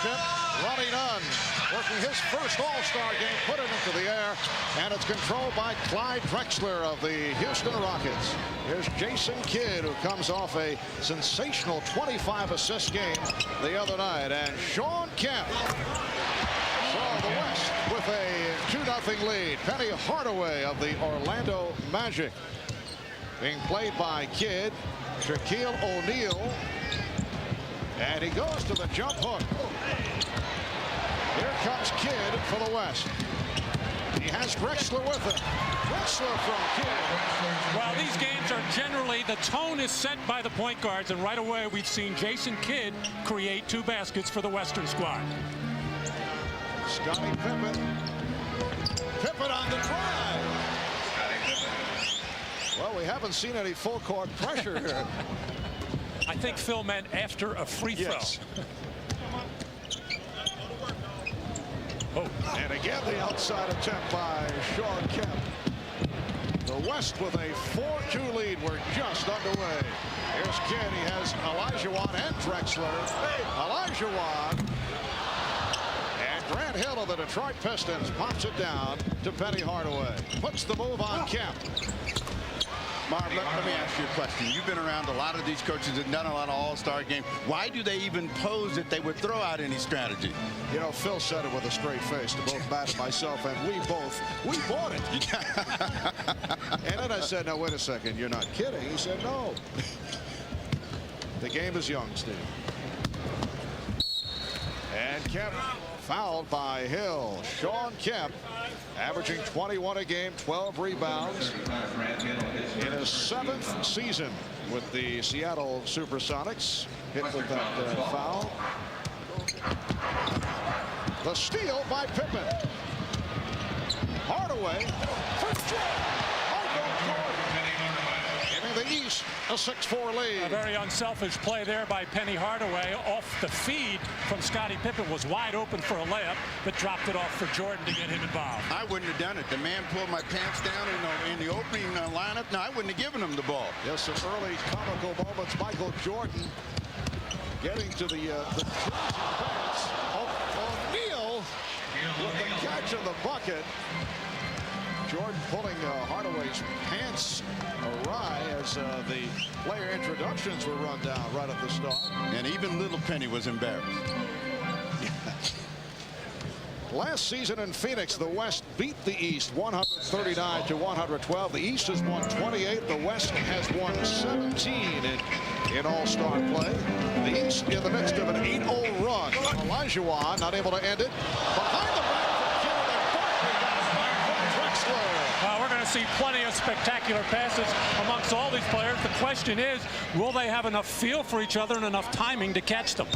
Kemp running on, working his first All-Star game, put it into the air, and it's controlled by Clyde Drexler of the Houston Rockets. Here's Jason Kidd, who comes off a sensational 25-assist game the other night, and Shawn Kemp. So the West with a 2-0 lead. Penny Hardaway of the Orlando Magic being played by Kidd. Shaquille O'Neal, and he goes to the jump hook. Here comes Kidd for the West. He has Drexler with him. Drexler from Kidd. Well, these games are generally, the tone is set by the point guards, and right away we've seen Jason Kidd create 2 baskets for the Western squad. Scottie Pippen. Pippen on the drive. Well, we haven't seen any full court pressure here. I think Phil meant after a free throw. Yes. Oh, and again the outside attempt by Shawn Kemp. The West with a 4-2 lead. We're just underway. Here's Kidd. He has Olajuwon and Drexler. Olajuwon. And Grant Hill of the Detroit Pistons pops it down to Penny Hardaway. Puts the move on Kemp. Marv, let me ask you a question. You've been around a lot of these coaches and done a lot of all-star games. Why do they even pose that they would throw out any strategy? You know, Phil said it with a straight face to both Matt and myself, and we bought it. And then I said, no, wait a second, you're not kidding. He said, no. The game is young, Steve. And Kemp fouled by Hill. Shawn Kemp averaging 21 a game, 12 rebounds in his 7th season with the Seattle Supersonics. Hit with that foul. The steal by Pippen. Hardaway for Jordan. Giving the East a 6-4 lead. A very unselfish play there by Penny Hardaway. Off the feed from Scottie Pippen, was wide open for a layup, but dropped it off for Jordan to get him involved. I wouldn't have done it. The man pulled my pants down in the opening lineup. No, I wouldn't have given him the ball. Yes, some early comical moments. Michael Jordan getting to the pants. O'Neal with the catch of the bucket. Jordan pulling Hardaway's pants awry as the player introductions were run down right at the start. And even little Penny was embarrassed. Last season in Phoenix, the West beat the East 139-112. The East has won 28. The West has won 17 in All-Star play. The East in the midst of an 8-0 run. Olajuwon not able to end it. Behind the back from Kidd and Barkley from Drexler. We're going to see plenty of spectacular passes amongst all these players. The question is, will they have enough feel for each other and enough timing to catch them?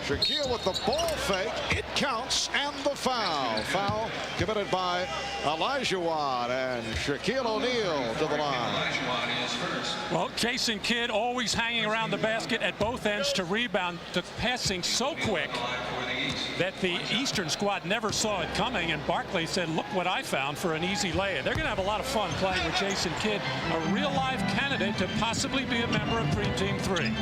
Shaquille with the ball fake. It counts, and the foul. Foul committed by Olajuwon, and Shaquille O'Neal to the line. Well, Jason Kidd always hanging around the basket at both ends to rebound. The passing so quick that the Eastern squad never saw it coming, and Barkley said, look what I found for an easy lay. They're going to have a lot of fun playing with Jason Kidd, a real live candidate to possibly be a member of Dream Team 3.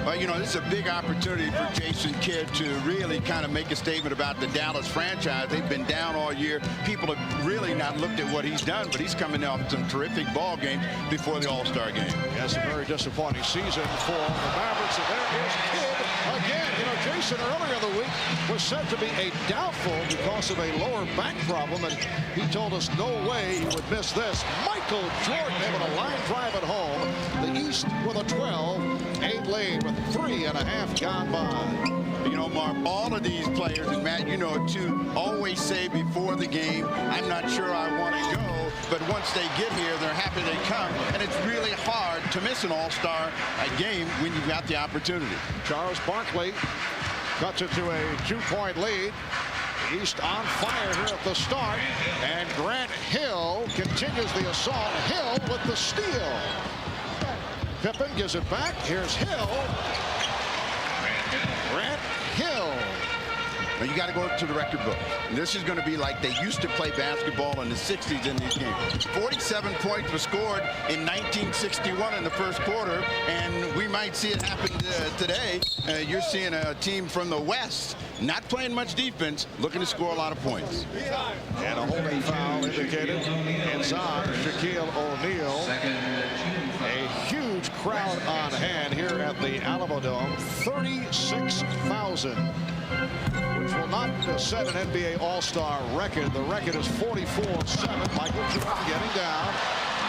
Well, you know, this is a big opportunity for Jason Kidd to really kind of make a statement about the Dallas franchise. They've been down all year. People have really not looked at what he's done, but he's coming off some terrific ball games before the All-Star game. Yes, a very disappointing season for the Mavericks, and there is Kidd again. You know, Jason earlier in the week was said to be a doubtful because of a lower back problem, and he told us no way he would miss this. Michael Jordan able to line drive it home. The East with a 12-8 lead with 3.5 gone by. You know, Mark, all of these players, and Matt, you know it too, always say before the game, I'm not sure I want to go, but once they get here, they're happy they come, and it's really hard to miss an all-star game when you've got the opportunity. Charles Barkley cuts it to a 2-point lead. East on fire here at the start, and Grant Hill continues the assault. Hill with the steal. Pippen gives it back. Here's Hill. Grant Hill. Now you got to go to the record book. And this is going to be like they used to play basketball in the 60s in these games. 47 points were scored in 1961 in the first quarter, and we might see it happen today. You're seeing a team from the West not playing much defense, looking to score a lot of points. And a holding foul indicated. It's on Shaquille O'Neal. A huge crowd on hand here at the Alamo Dome. 36,000. Which will not set an NBA All-Star record. The record is 44-7. Michael Jordan getting down.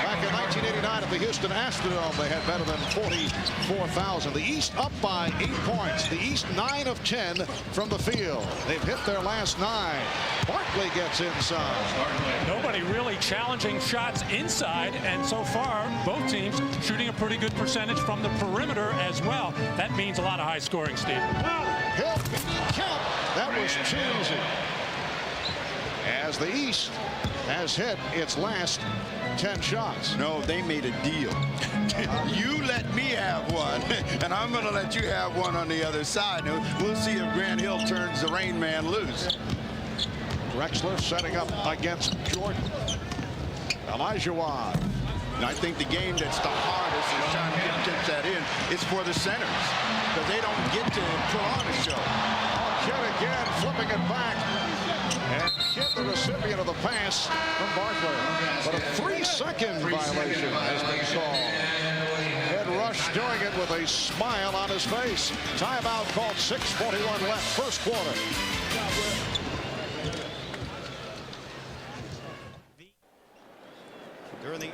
Back in 1989 at the Houston Astrodome, they had better than 44,000. The East up by 8 points. The East 9 of 10 from the field. They've hit their last 9. Barkley gets inside. Nobody really challenging shots inside, and so far both teams shooting a pretty good percentage from the perimeter as well. That means a lot of high scoring, Steve. Hill, Kemp. That was cheesy. As the East has hit its last 10 shots. No, they made a deal. You let me have one, and I'm going to let you have one on the other side. We'll see if Grant Hill turns the Rain Man loose. Drexler setting up against Jordan. Elijah Watt. And I think the game that's the hardest, and Sean tips that in, is for the centers, because they don't get to put on a show. Kidd again, flipping it back. And Kidd, the recipient of the pass from Barkley. But a 3-second violation has been called. Ed Rush doing it with a smile on his face. Timeout called, 6:41 left, first quarter. During the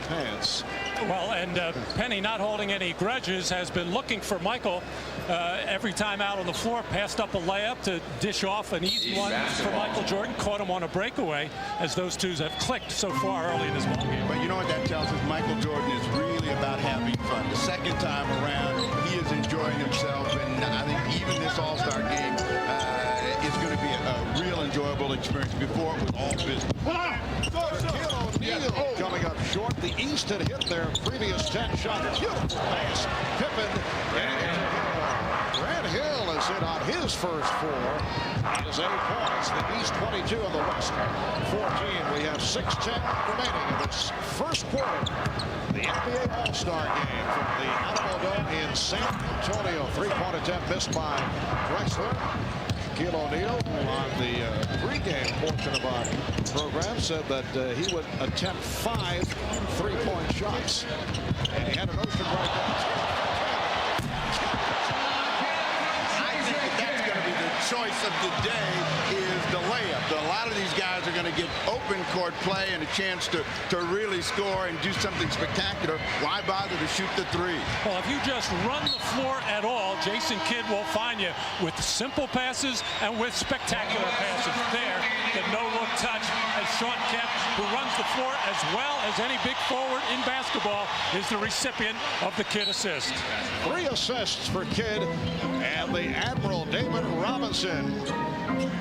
pants. Well, and Penny, not holding any grudges, has been looking for Michael every time out on the floor. Passed up a layup to dish off an easy one for Michael Jordan. Caught him on a breakaway, as those two have clicked so far early in this ballgame. But you know what that tells us? Michael Jordan is really about having fun. The second time around, he is enjoying himself, and I think even this All-Star game is going to be a real enjoyable experience. Before it was all business. Shaquille O'Neal coming up short. The East had hit their previous 10 shots. Beautiful pass. Pippen getting it to Hill. Grant Hill is in on his first 4. That is 8 points. The East 22 and the West 14. We have 6:10 remaining in this first quarter. The NBA All-Star game from the Alamo Dome in San Antonio. 3-point attempt missed by Drexler. Shaquille O'Neal, on the pregame portion of our program, said that he would attempt 5 3-point shots. And he had an ocean right there. I think that's going to be the choice of the day is the layup. A lot of these guys are going to get open court play and a chance to really score and do something spectacular. Why bother to shoot the 3? Well, if you just run the floor at all, Jason Kidd will find you with simple passes and with spectacular passes. There, the no-look touch as Shawn Kemp, who runs the floor as well as any big forward in basketball, is the recipient of the Kidd assist. 3 assists for Kidd, and the Admiral David Robinson.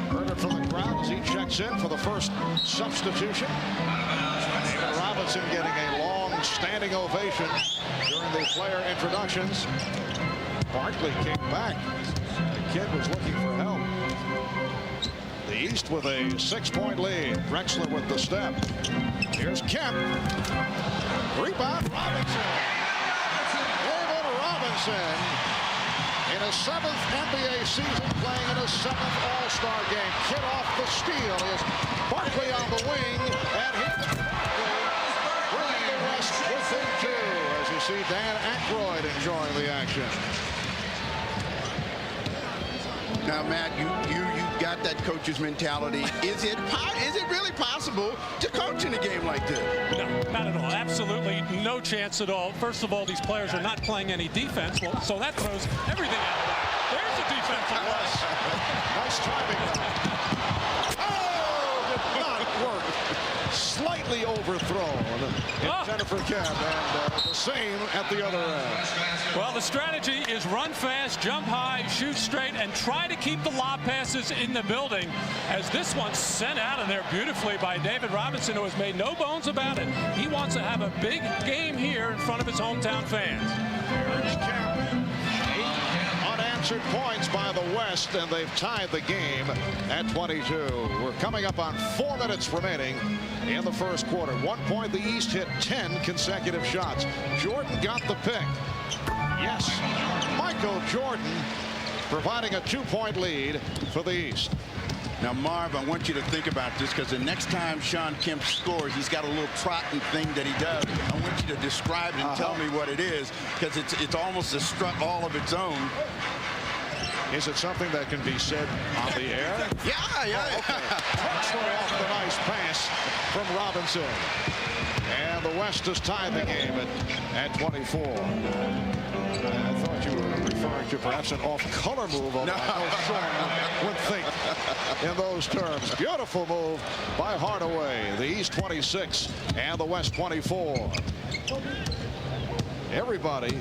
Heard it from the crowd as he checks in for the first substitution. David Robinson getting a long standing ovation during the player introductions. Barkley came back. The Kidd was looking for help. The East with a 6-point lead. Drexler with the step. Here's Kemp. Rebound, Robinson. David Robinson in his 7th NBA season, playing in his 7th All-Star game. Kidd off the steal. Is Barkley on the wing, and here's Barkley bringing the rest within 2. As you see Dan Aykroyd enjoying the action. Now, Matt, you got that coach's mentality. Is it really possible to coach in a game like this? No, not at all. Absolutely no chance at all. First of all, these players are not playing any defense, so that throws everything out of whack. There's a defensive rush. Nice timing. Oh, did not work. Slightly overthrown. Jennifer Kemp, and the same at the other end. Well, the strategy is run fast, jump high, shoot straight, and try to keep the lob passes in the building, as this one's sent out of there beautifully by David Robinson, who has made no bones about it. He wants to have a big game here in front of his hometown fans. Here's Kemp. 8 unanswered unanswered points by the West, and they've tied the game at 22. We're coming up on 4 minutes remaining in the first quarter. 1 point, the East hit 10 consecutive shots. Jordan got the pick. Yes, Michael Jordan providing a 2-point lead for the East. Now, Marv, I want you to think about this, because the next time Shawn Kemp scores, he's got a little trotting thing that he does. I want you to describe it and tell me what it is, because it's almost a strut all of its own. Is it something that can be said on the air? Yeah. Oh, okay. Drexler off the nice pass from Robinson. And the West has tied the game at 24. I thought you were referring to perhaps an off-color move. No. Shawn would think in those terms. Beautiful move by Hardaway. The East 26 and the West 24. Everybody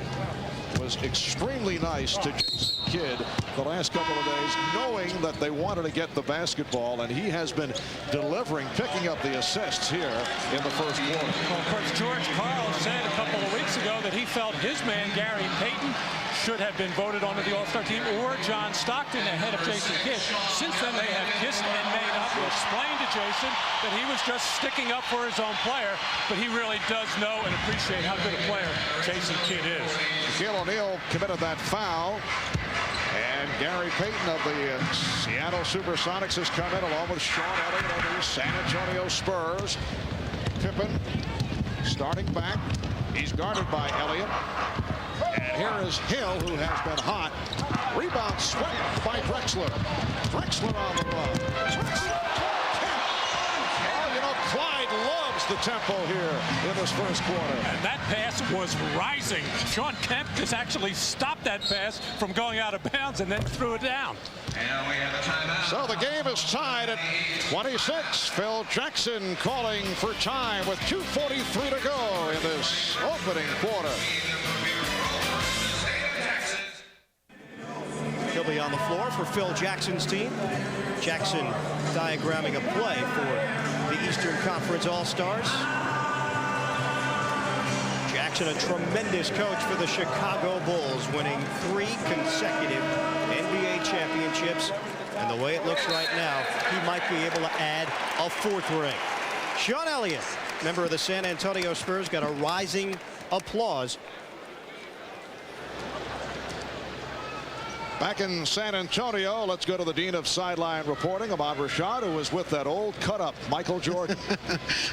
was extremely nice to Jason Kidd the last couple of days, knowing that they wanted to get the basketball, and he has been delivering, picking up the assists here in the first quarter. Well, of course, George Karl said a couple of weeks ago that he felt his man, Gary Payton, should have been voted onto the All-Star team, or John Stockton ahead of Jason Kidd. Since then, they have kissed and made up. He explained to Jason that he was just sticking up for his own player, but he really does know and appreciate how good a player Jason Kidd is. Shaquille O'Neal committed that foul, and Gary Payton of the Seattle Supersonics has come in along with Sean Elliott of the San Antonio Spurs. Pippen starting back. He's guarded by Elliott. And here is Hill, who has been hot. Rebound swept by Drexler. Drexler on the run. Drexler. Oh, you know, Clyde loves the tempo here in this first quarter. And that pass was rising. Shawn Kemp just actually stopped that pass from going out of bounds and then threw it down. And we have a timeout. So the game is tied at 26. Phil Jackson calling for time with 2:43 to go in this opening quarter. He'll be on the floor for Phil Jackson's team. Jackson diagramming a play for the Eastern Conference All-Stars. Jackson, a tremendous coach for the Chicago Bulls, winning 3 consecutive NBA championships. And the way it looks right now, he might be able to add a 4th ring. Sean Elliott, member of the San Antonio Spurs, got a rising applause. Back in San Antonio, let's go to the Dean of Sideline Reporting, Ahmad Rashad, who was with that old cut-up, Michael Jordan.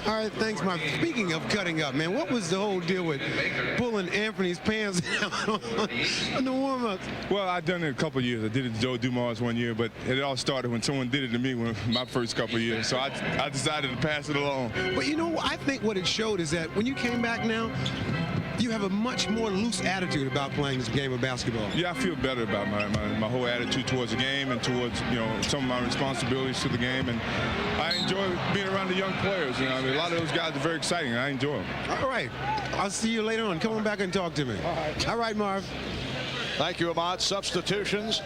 All right, thanks, Mark. Speaking of cutting up, man, what was the whole deal with pulling Anthony's pants on the warm-ups? Well, I've done it a couple of years. I did it to Joe Dumars one year, but it all started when someone did it to me my first couple of years. So I decided to pass it along. But, you know, I think what it showed is that when you came back now, you have a much more loose attitude about playing this game of basketball. Yeah, I feel better about my whole attitude towards the game and towards, you know, some of my responsibilities to the game. And I enjoy being around the young players. You know, I mean, a lot of those guys are very exciting, and I enjoy them. All right. I'll see you later on. Come on back and talk to me. All right, Marv. Thank you, Ahmad. Substitutions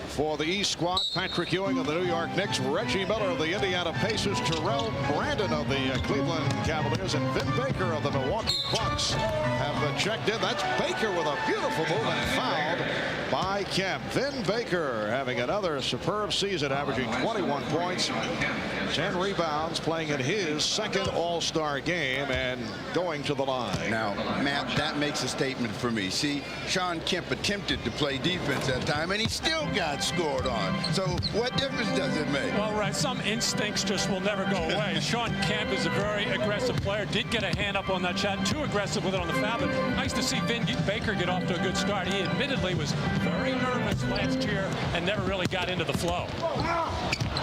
for the East squad: Patrick Ewing of the New York Knicks, Reggie Miller of the Indiana Pacers, Terrell Brandon of the Cleveland Cavaliers, and Vin Baker of the Milwaukee Bucks have checked in. That's Baker with a beautiful move and fouled by Kemp. Vin Baker having another superb season, averaging 21 points, 10 rebounds, playing in his second All-Star game and going to the line. Now, Matt, that makes a statement for me. See, Shawn Kemp attempted to play defense that time, and he still got scored on. So what difference does it make? Well, right, some instincts just will never go away. Shawn Kemp is a very aggressive player. Did get a hand up on that shot. Too aggressive with it on the foul. But nice to see Vin Baker get off to a good start. He admittedly was very nervous last year and never really got into the flow.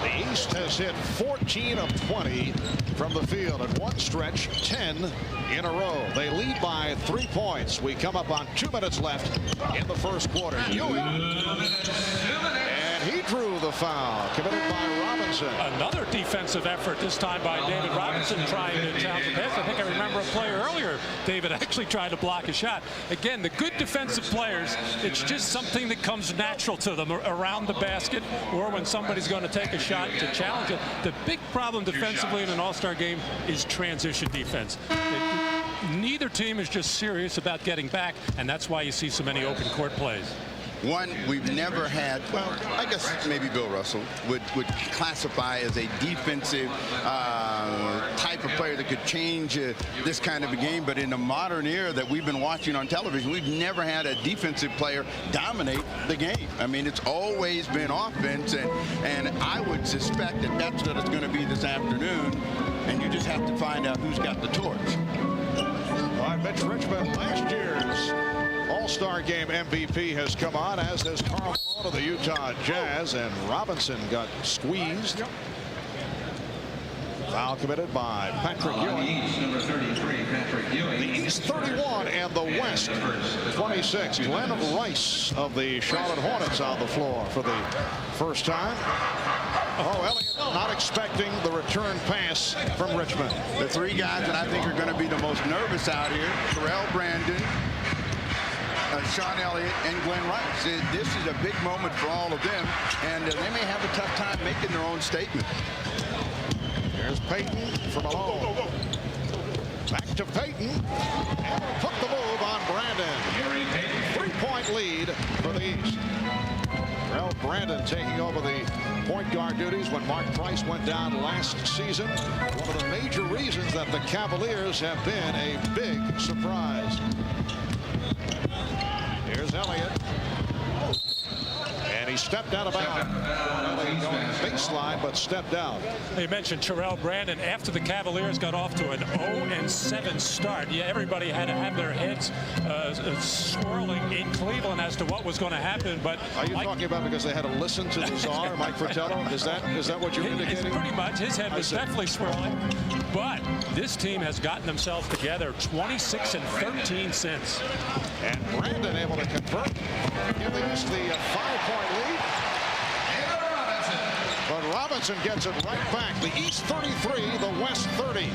The East has hit 14 of 20 from the field at one stretch, 10 in a row. They lead by 3 points. We come up on 2 minutes left in the first quarter. Ewing, and he drew the foul committed by Robinson. Another defensive effort, this time by David Robinson, trying to challenge the pass. I think I remember a player earlier, David, actually tried to block a shot. Again, the good defensive players, it's just something that comes natural to them around the basket, or when somebody's going to take a shot to challenge it. The big problem defensively in an all-star game is transition defense. Neither team is just serious about getting back, and that's why you see so many open court plays. One, we've never had, well, I guess maybe Bill Russell would classify as a defensive type of player that could change this kind of a game. But in the modern era that we've been watching on television, we've never had a defensive player dominate the game. I mean, it's always been offense, and I would suspect that that's what it's going to be this afternoon, and you just have to find out who's got the torch. Well, Mitch Richmond, last year's All-Star Game MVP, has come on, as has Karl Malone of the Utah Jazz, and Robinson got squeezed. Foul committed by Patrick Ewing. Number 33, Patrick Ewing. The East 31 and the West 26. Glenn Rice of the Charlotte Hornets on the floor for the first time. Oh, Elliott not expecting the return pass from Richmond. The three guys that I think are going to be the most nervous out here, Terrell Brandon, Sean Elliott, and Glenn Rice. This is a big moment for all of them, and they may have a tough time making their own statement. Here's Payton from Malone. Back to Payton. And put the move on Brandon. 3-point lead for the East. Terrell Brandon taking over the point guard duties when Mark Price went down last season. One of the major reasons that the Cavaliers have been a big surprise. Here's Elliott. And he stepped out of bounds. Baseline, but stepped out. You mentioned Terrell Brandon. After the Cavaliers got off to an 0-7 start, yeah, everybody had to have their heads swirling in Cleveland as to what was going to happen. But are you talking about because they had to listen to the czar, Mike Fratello? Is that what you're indicating? Pretty much. His head was definitely swirling. But this team has gotten themselves together. 26-13 since. And Brandon able to convert. Give the East the 5-point lead. But Robinson gets it right back. The East 33, the West 30.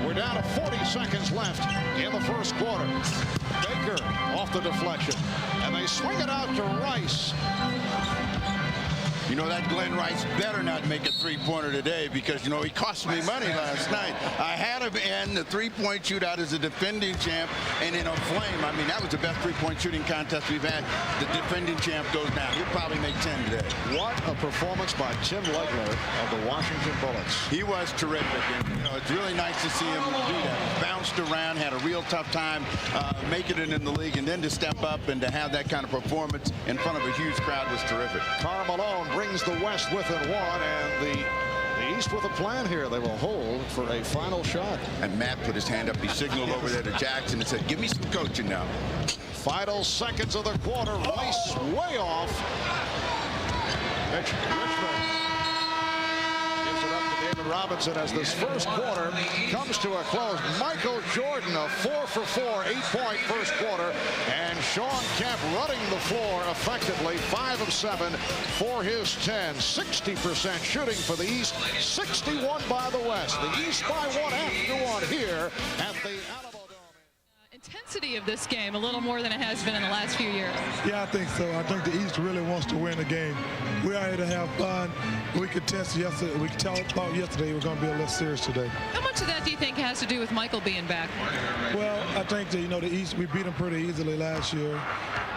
We're down to 40 seconds left in the first quarter. Baker off the deflection. And they swing it out to Rice. You know, that Glenn Rice better not make a three-pointer today because, you know, he cost me money last night. I had him in the three-point shootout as a defending champ, and in a flame. I mean, that was the best three-point shooting contest we've had. The defending champ goes down. He'll probably make 10 today. What a performance by Tim Legler of the Washington Bullets. He was terrific, and, you know, it's really nice to see him do that. He bounced around, had a real tough time making it in the league, and then to step up and to have that kind of performance in front of a huge crowd was terrific. Karl Malone brings the West within one, and the East with a plan here. They will hold for a final shot. And Matt put his hand up. He signaled over there to Jackson and said, give me some coaching now. Final seconds of the quarter. Rice way off. Richmond gives it up to David Robinson as this first quarter comes to a close. Michael Jordan, a 4 for 4, 8-point first quarter. And Sean Kemp running the floor effectively, 5 of 7 for his 10. 60% shooting for the East, 61 by the West. The East by 1 after 1 here at the Alamo Dome. Intensity of this game a little more than it has been in the last few years. Yeah, I think so. I think the East really wants to win the game. We're out here to have fun. We could test yesterday. We thought yesterday we're going to be a little serious today. How much of that do you think has to do with Michael being back? Well, I think that, you know, the East, we beat them pretty easily last year.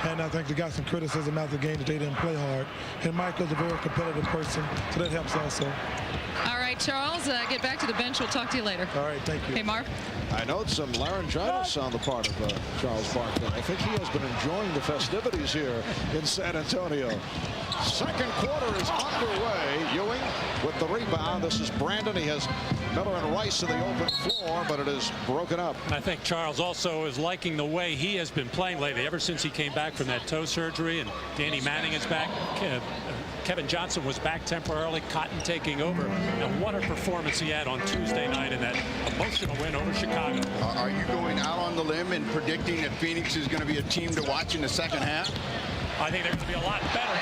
And I think they got some criticism after the game that they didn't play hard. And Michael's a very competitive person, so that helps also. All right, Charles, get back to the bench. We'll talk to you later. All right, thank you. Hey, Marv. I note some laryngitis on the part of Charles Barkley. I think he has been enjoying the festivities here in San Antonio. Second quarter is underway. Ewing with the rebound. This is Brandon. He has Miller and Rice in the open floor, but it is broken up. I think Charles also is liking the way he has been playing lately, ever since he came back from that toe surgery, and Danny Manning is back. Kevin Johnson was back temporarily, Cotton taking over. And what a performance he had on Tuesday night in that emotional win over Chicago. Are you going out on the limb and predicting that Phoenix is going to be a team to watch in the second half? I think they're going to be a lot better.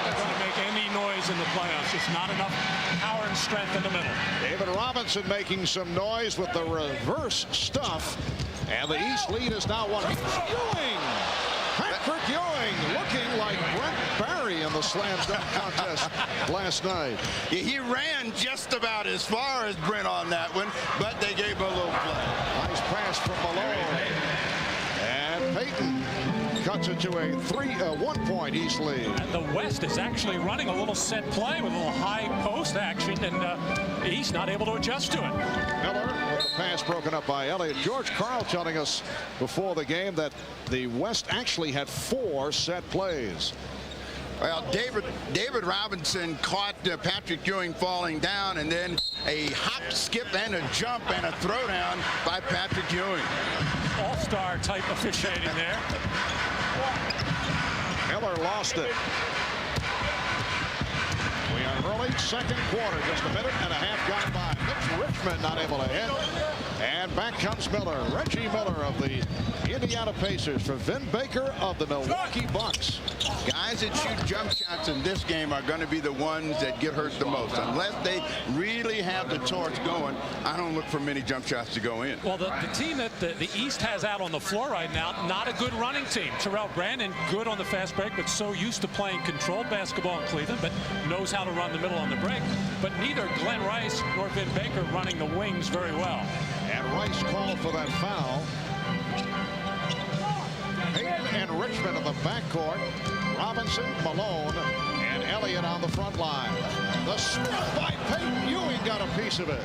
They're going to make any noise in the playoffs. Just not enough power and strength in the middle. David Robinson making some noise with the reverse stuff. And the East lead is now 1. Ewing! Patrick Ewing looking like Brent Barry in the slam dunk contest last night. He ran just about as far as Brent on that one, but they gave him a little play. Nice pass from Malone. And Payton cuts it to a 1-point East lead. And the West is actually running a little set play with a little high post action, and East not able to adjust to it. Miller with the pass broken up by Elliott. George Karl telling us before the game that the West actually had 4 set plays. Well, David Robinson caught Patrick Ewing falling down, and then a hop, skip, and a jump and a throwdown by Patrick Ewing. All-star type officiating there. Miller lost it. We are early second quarter, just a minute and a half gone by. Mitch Richmond not able to hit. And back comes Miller. Reggie Miller of the Indiana Pacers for Vin Baker of the Milwaukee Bucks. Guys that shoot jump shots in this game are going to be the ones that get hurt the most. Unless they really have the torch going, I don't look for many jump shots to go in. Well, the team that the East has out on the floor right now, not a good running team. Terrell Brandon, good on the fast break, but so used to playing controlled basketball in Cleveland, but knows how to run the middle on the break. But neither Glenn Rice nor Vin Baker running the wings very well. And Rice called for that foul. Payton and Richmond in the backcourt. Robinson, Malone, and Elliott on the front line. The snap by Payton. Ewing got a piece of it.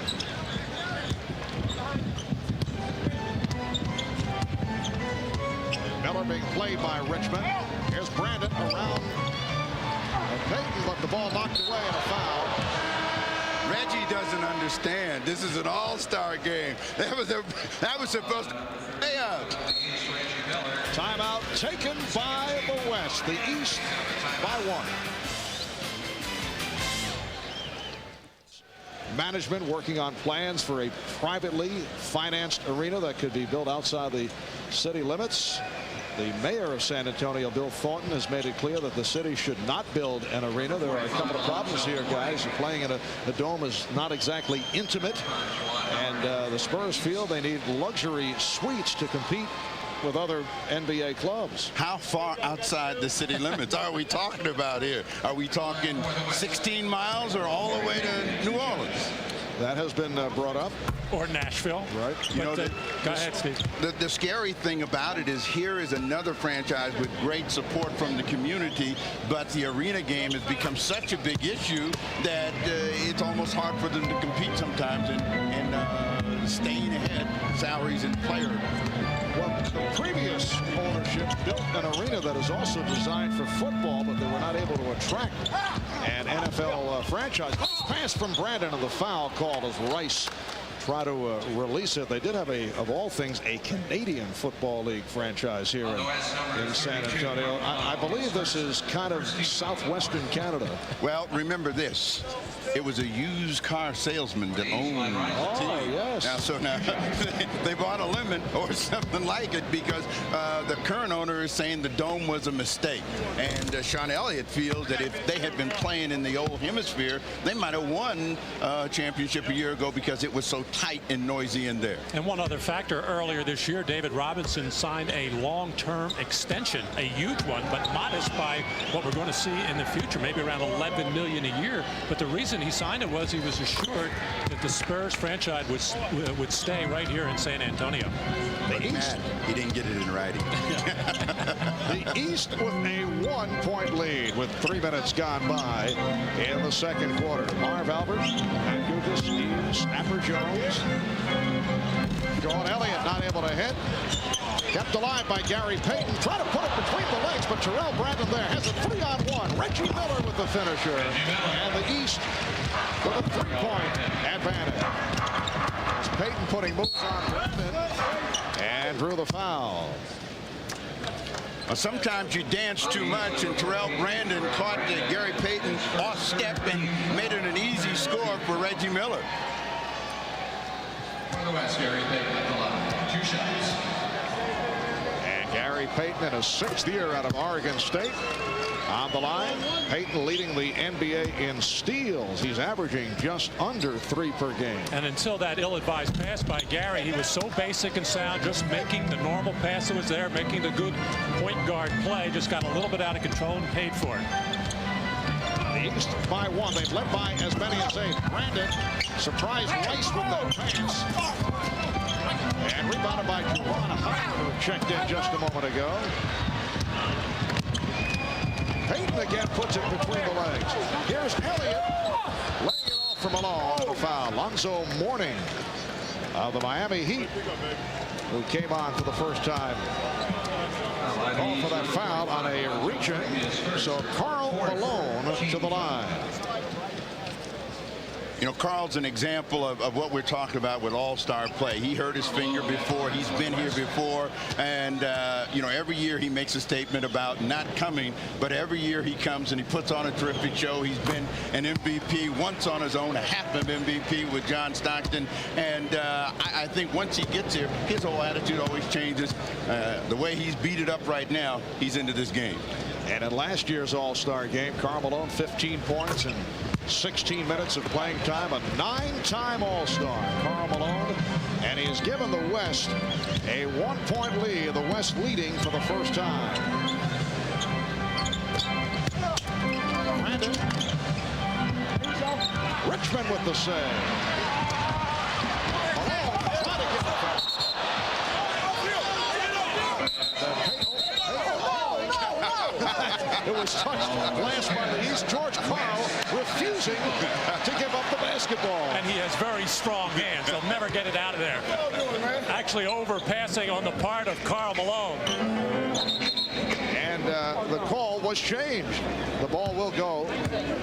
Miller being played by Richmond. Here's Brandon around. Payton, but the ball knocked away and a foul. Reggie doesn't understand. This is an all-star game. That was supposed to pay out. Timeout taken by the West. The East by 1. Management working on plans for a privately financed arena that could be built outside the city limits. The mayor of San Antonio, Bill Thornton, has made it clear that the city should not build an arena. There are a couple of problems here, guys. Playing in a dome is not exactly intimate. And the Spurs feel they need luxury suites to compete with other NBA clubs. How far outside the city limits are we talking about here? Are we talking 16 miles or all the way to New Orleans? That has been brought up. Or Nashville. Right. You know, go ahead, Steve. The scary thing about it is here is another franchise with great support from the community, but the arena game has become such a big issue that it's almost hard for them to compete sometimes in staying ahead, salaries and players. Well, the previous ownership built an arena that is also designed for football, but they were not able to attract an NFL franchise. Nice pass from Brandon, and the foul called as Rice try to release it. They did have of all things, a Canadian Football League franchise here in San Antonio. I believe this is kind of southwestern Canada. Well, remember this. It was a used car salesman that owned the team. Yes. Now, they bought a lemon or something like it because the current owner is saying the dome was a mistake. And Sean Elliott feels that if they had been playing in the old hemisphere, they might have won a championship a year ago because it was so tight and noisy in there. And one other factor, earlier this year, David Robinson signed a long-term extension, a huge one, but modest by what we're going to see in the future, maybe around $11 million a year. But the reason he signed it was he was assured that the Spurs franchise would stay right here in San Antonio. The East, he didn't get it in writing. The East with a 1-point lead with 3 minutes gone by in the second quarter. Marv Albert, Matt Gugas, Steve Snapper Jones. John Elliott not able to hit. Kept alive by Gary Payton. Trying to put it between the legs, but Terrell Brandon there has a 3-on-1. Reggie Miller with the finisher. And the East with a 3-point advantage. It's Payton putting moves on Brandon and drew the foul. Sometimes you dance too much, and Terrell Brandon caught Gary Payton off step and made it an easy score for Reggie Miller. Gary Payton at the line. 2 shots. And Gary Payton in his 6th year out of Oregon State. On the line, Payton leading the NBA in steals. He's averaging just under 3 per game. And until that ill-advised pass by Gary, he was so basic and sound, just making the normal pass that was there, making the good point guard play, just got a little bit out of control and paid for it. The East by 1. They've led by as many as 8. Brandon surprised Rice with that pass. And rebounded by Juwan Howard, who checked in just a moment ago. Payton again puts it between the legs. Here's Elliott laying it off from Malone. The foul. Lonzo Mourning of the Miami Heat, who came on for the first time. Call for that foul on a reach-in. So Karl Malone to the line. You know, Karl's an example of what we're talking about with all-star play. He hurt his finger before. He's been here before. And, you know, every year he makes a statement about not coming. But every year he comes and he puts on a terrific show. He's been an MVP once on his own, a half of MVP with John Stockton. And I think once he gets here, his whole attitude always changes. The way he's beat it up right now, he's into this game. And in last year's all-star game, Karl Malone, 15 points and 16 minutes of playing time, a 9-time All-Star, Karl Malone, and he's given the West a 1-point lead, the West leading for the first time. Brandon. Richmond with the save. Malone trying to get the foul. It was touched last by the East. George Karl refusing to give up the basketball. And he has very strong hands. He'll never get it out of there. Actually overpassing on the part of Karl Malone. And the call was changed. The ball will go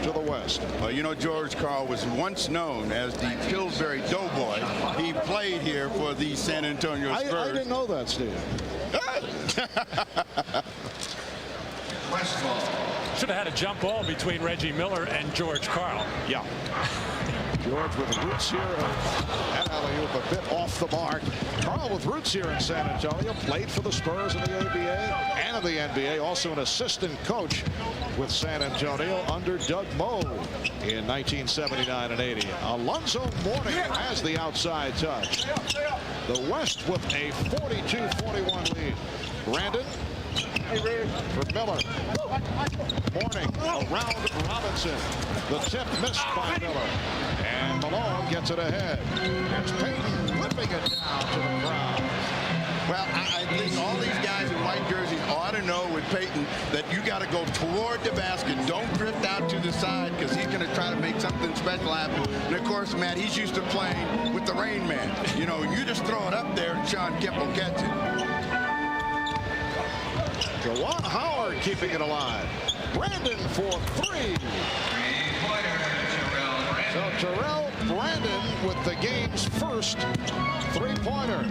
to the West. Well, you know, George Karl was once known as the Pillsbury Doughboy. He played here for the San Antonio Spurs. I didn't know that, Steve. Should have had a jump ball between Reggie Miller and George Karl. Yeah. George with roots here at alley-oop, a bit off the mark. Karl with roots here in San Antonio, played for the Spurs in the ABA and in the NBA, also an assistant coach with San Antonio under Doug Moe in 1979 and 80. Alonzo Mourning has the outside touch. The West with a 42-41 lead. Brandon for Miller. Mourning around Robinson. The tip missed by Miller. And Malone gets it ahead. There's Payton whipping it down to the crowd. Well, I think all these guys in white jerseys ought to know with Payton that you got to go toward the basket. Don't drift out to the side because he's going to try to make something special happen. And, of course, Matt, he's used to playing with the Rain Man. You know, you just throw it up there and Sean Kemp will catch it. Juwan Howard keeping it alive. Brandon for three. So Terrell Brandon with the game's first three-pointer.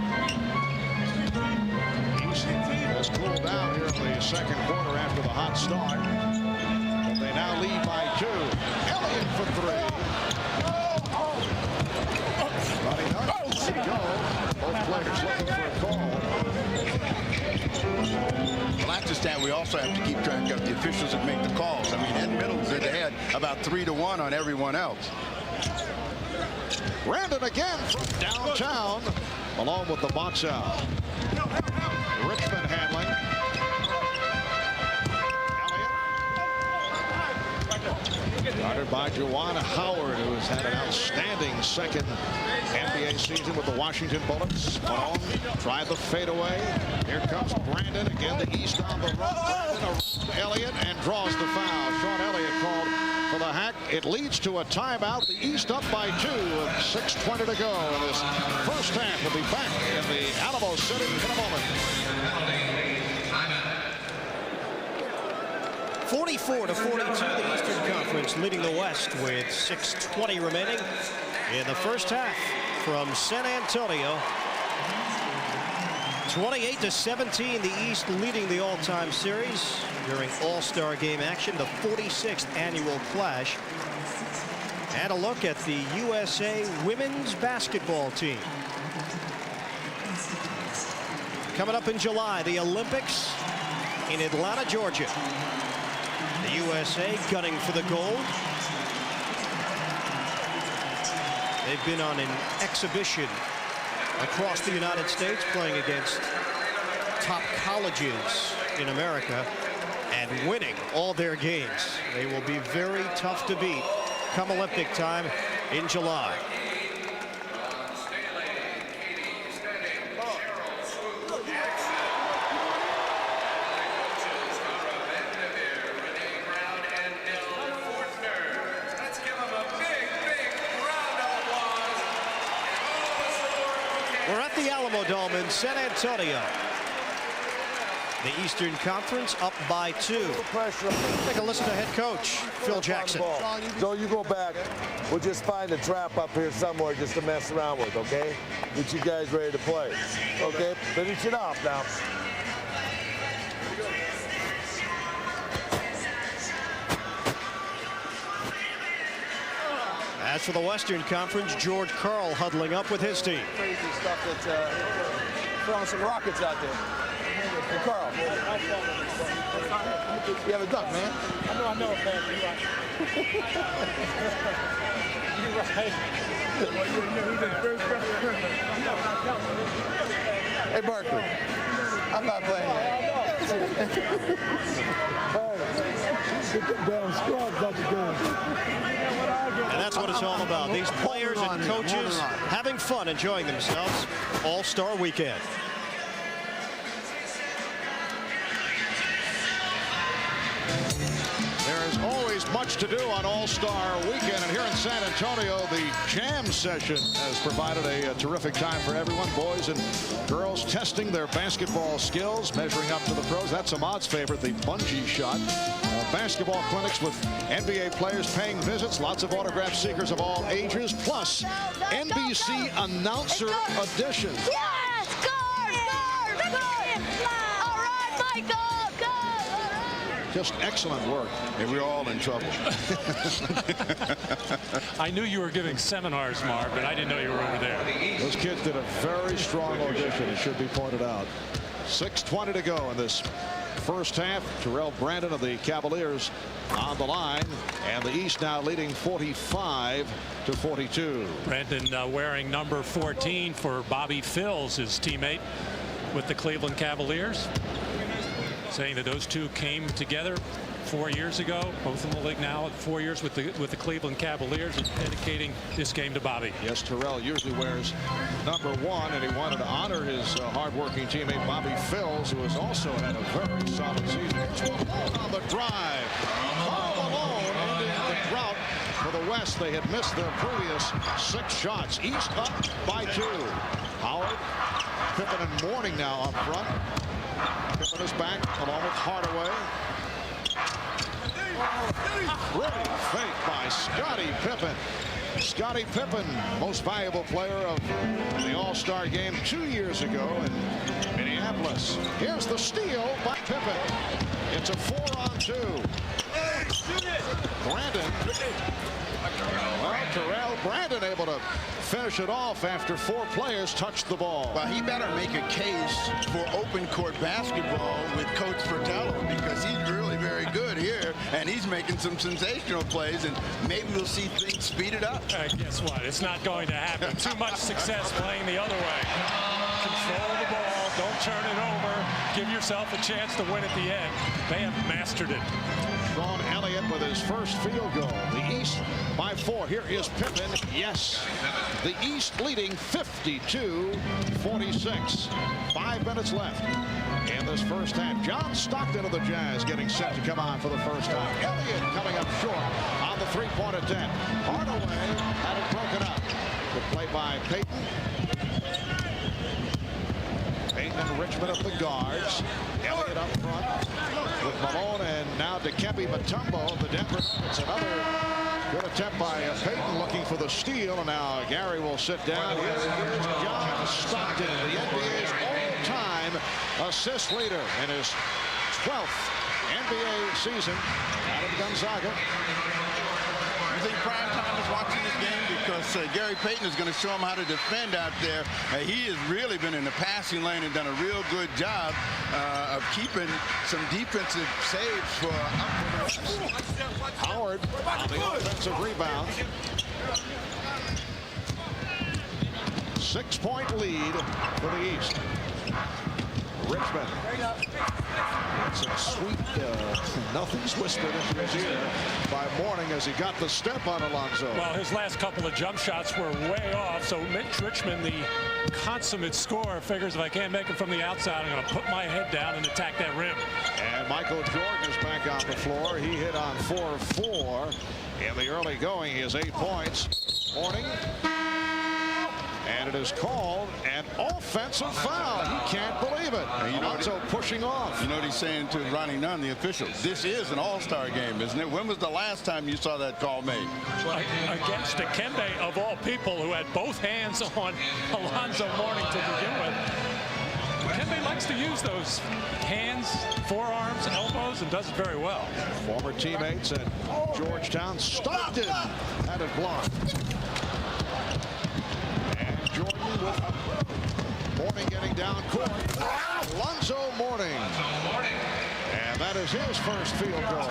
East has cooled down here in the second quarter after the hot start. But they now lead by 2. Elliott for three. Running up. Go. Both players looking for a call. Well, that's a stat we also have to keep track of, the officials that make the calls. I mean, Ed Middleton's ahead about 3-1 on everyone else. Brandon again from downtown. Malone with the box out. Richmond handling. Elliott. Guarded by Juwan Howard, who has had an outstanding second NBA season with the Washington Bullets. Malone tried the fadeaway. Here comes Brandon. Again, the East on the run. Brandon around Elliott and draws the foul. Sean Elliott called for the hack. It leads to a timeout. The East up by 2 with 6:20 to go in this first half. We'll be back in the Alamo City in a moment. 44-42, the Eastern Conference leading the West with 6:20 remaining in the first half from San Antonio. 28-17, the East leading the all-time series during All-Star Game action, the 46th annual clash. And a look at the USA women's basketball team. Coming up in July, the Olympics in Atlanta, Georgia. The USA gunning for the gold. They've been on an exhibition across the United States, playing against top colleges in America and winning all their games. They will be very tough to beat come Olympic time in July. the Alamo Dome in San Antonio. The Eastern Conference up by 2. Take a listen to head coach Phil Jackson. So you go back. We'll just find a trap up here somewhere just to mess around with, okay? Get you guys ready to play. Okay? Finish it off now. As for the Western Conference, George Karl huddling up with his team. Crazy stuff that's throwing some rockets out there. Hey, Carl. You have a duck, man. I know, man. You're right. Hey, Barkley. I'm not playing that. Get them damn scrubs out the game. And that's what it's all about. These players and coaches having fun, enjoying themselves. All-Star Weekend. There is always much to do on All-Star Weekend, and here in San Antonio, the jam session has provided a terrific time for everyone. Boys and girls testing their basketball skills, measuring up to the pros. That's Ahmad's favorite, the bungee shot. Basketball clinics with NBA players paying visits, lots of autograph seekers of all ages, plus NBC announcer editions. Yes! Score! All right, Michael! Go! Just excellent work. And we're all in trouble. I knew you were giving seminars, Marv, but I didn't know you were over there. Those kids did a very strong audition, it should be pointed out. 6:20 to go in this first half. Terrell Brandon of the Cavaliers on the line, and the East now leading 45-42. Brandon wearing number 14 for Bobby Phills, his teammate with the Cleveland Cavaliers, saying that those two came together 4 years ago, both in the league now, 4 years with the Cleveland Cavaliers, and dedicating this game to Bobby. Yes, Terrell usually wears number 1, and he wanted to honor his hardworking teammate Bobby Phills, who has also had a very solid season. On the drive, all alone ending the drought for the West. They had missed their previous 6 shots. East up by 2. Howard, Pippen and Mourning now up front. Pippen is back along with Hardaway. Great fake by Scottie Pippen. Scottie Pippen, most valuable player of the All-Star game 2 years ago in Minneapolis. Here's the steal by Pippen. It's a 4-on-2. Brandon. Well, Terrell Brandon able to finish it off after 4 players touched the ball. Well, he better make a case for open court basketball with Coach Fratello, because he's really very good here, and he's making some sensational plays, and maybe we'll see things speeded up. Guess what? It's not going to happen. Too much success playing the other way. Control the ball. Don't turn it over. Give yourself a chance to win at the end. They have mastered it. Sean Elliott with his first field goal. The East by 4. Here is Pippen. Yes. The East leading 52-46. 5 minutes left in this first half. John Stockton of the Jazz getting set to come on for the first time. Elliott coming up short on the 3-point attempt. Hardaway had it broken up. Good play by Payton. Payton and Richmond at the guards. Elliott up front with Malone, and now Dikembe Mutombo of the Denver Nuggets. Another good attempt by Payton looking for the steal, and now Gary will sit down. Here's John Stockton, the NBA's all-time assist leader in his 12th NBA season out of Gonzaga. I think prime time is watching this game because Gary Payton is going to show him how to defend out there. He has really been in the passing lane and done a real good job of keeping some defensive saves for Howard on the offensive rebound. 6-point lead for the East. Richmond. Some sweet, nothing's whispered into his ear by Mourning as he got the step on Alonzo. Well, his last couple of jump shots were way off, so Mitch Richmond, the consummate scorer, figures if I can't make it from the outside, I'm going to put my head down and attack that rim. And Michael Jordan is back on the floor. He hit on 4 of 4 in the early going. He has 8 points. Mourning. And it is called an offensive foul. You can't believe it. Alonzo pushing off. You know what he's saying to Ronnie Nunn, the official? This is an all-star game, isn't it? When was the last time you saw that call made? Against Dikembe, of all people, who had both hands on Alonzo Mourning to begin with. Dikembe likes to use those hands, forearms, elbows, and does it very well. Former teammates at Georgetown. Stockton had it blocked. And Jordan with Mourning getting down court. Alonzo Mourning. And that is his first field goal.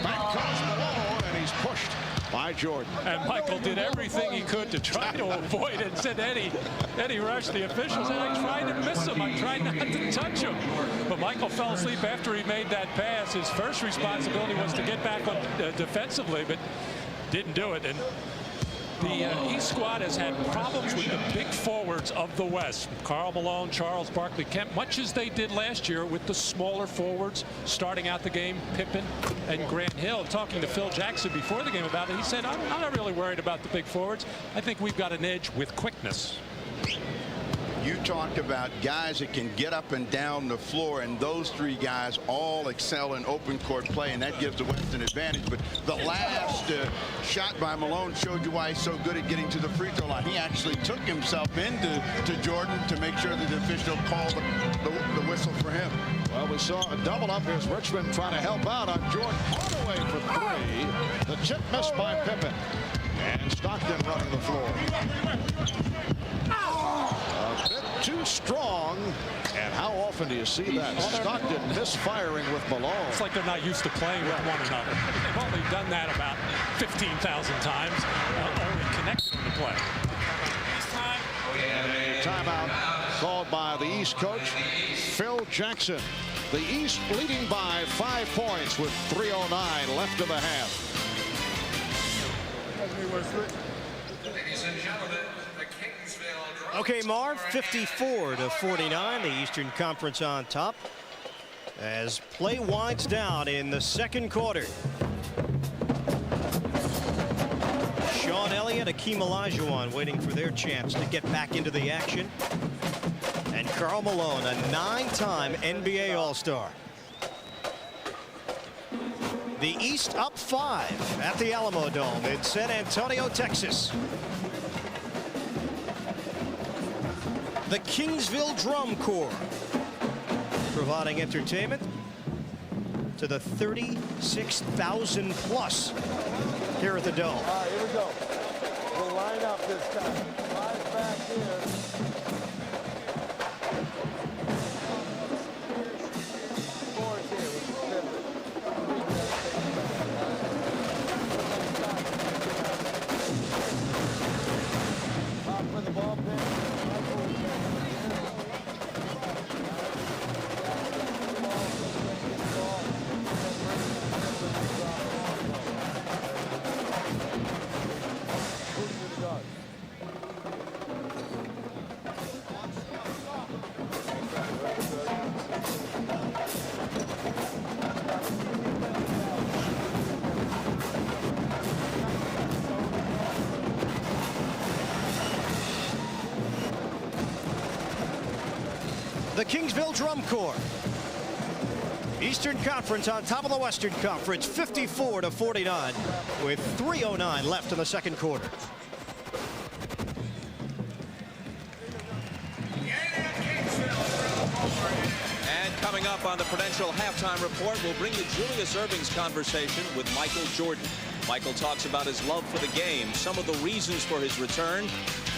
Back comes Malone, and he's pushed by Jordan. And Michael did everything he could to try to avoid it. Said Eddie rushed the officials, and I tried to miss him. I tried not to touch him. But Michael fell asleep after he made that pass. His first responsibility was to get back on defensively, but didn't do it. And the East squad has had problems with the big forwards of the West. Karl Malone, Charles Barkley Kemp, much as they did last year with the smaller forwards starting out the game, Pippen and Grant Hill. Talking to Phil Jackson before the game about it, he said, I'm not really worried about the big forwards. I think we've got an edge with quickness. You talked about guys that can get up and down the floor, and those three guys all excel in open court play, and that gives the West an advantage. But the last shot by Malone showed you why he's so good at getting to the free throw line. He actually took himself into Jordan to make sure that the official called the whistle for him. Well, we saw a double up. Here's Richmond trying to help out on Jordan. Hardaway for three. The chip missed by Pippen. And Stockton running the floor. A bit too strong. And how often do you see that? Stockton misfiring with Malone. It's like they're not used to playing with one another. They've only done that about 15,000 times, only connected in the play. And a timeout called by the East coach, Phil Jackson. The East leading by 5 points with 3:09 left in the half. Okay, Marv, 54-49, the Eastern Conference on top as play winds down in the second quarter. Sean Elliott, Akeem Olajuwon waiting for their chance to get back into the action. And Karl Malone, a 9-time NBA All-Star. The East up 5 at the Alamo Dome in San Antonio, Texas. The Kingsville Drum Corps providing entertainment to the 36,000 plus here at the Dome. All right, here we go. We'll line up this time. 5 back here. The Kingsville Drum Corps. Eastern Conference on top of the Western Conference, 54-49 with 3:09 left in the second quarter. And coming up on the Prudential Halftime Report, we'll bring you Julius Erving's conversation with Michael Jordan. Michael talks about his love for the game, some of the reasons for his return,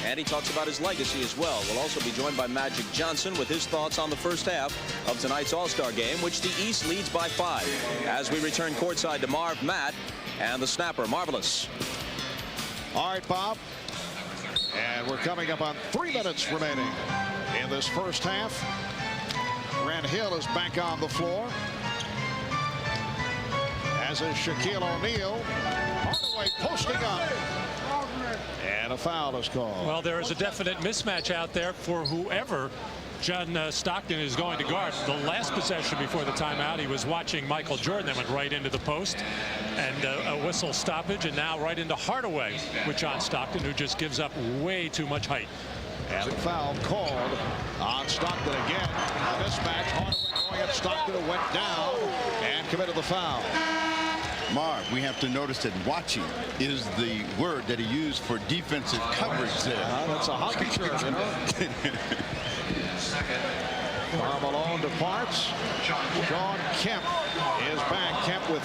and he talks about his legacy as well. We'll also be joined by Magic Johnson with his thoughts on the first half of tonight's All-Star game, which the East leads by 5. As we return courtside to Marv, Matt, and the snapper, Marvelous. All right, Bob. And we're coming up on 3 minutes remaining in this first half. Grant Hill is back on the floor, as is Shaquille O'Neal. Hardaway posting up. And a foul is called. Well, there is a definite mismatch out there for whoever John Stockton is going to guard. The last possession before the timeout, he was watching Michael Jordan, then went right into the post, and a whistle stoppage, and now right into Hardaway with John Stockton, who just gives up way too much height. And a foul called on Stockton again. A mismatch. Hardaway going at Stockton, who went down and committed the foul. Marv, we have to notice that watching is the word that he used for defensive coverage there. That's a hockey term, you know. Malone departs. Sean Kemp is back. Kemp with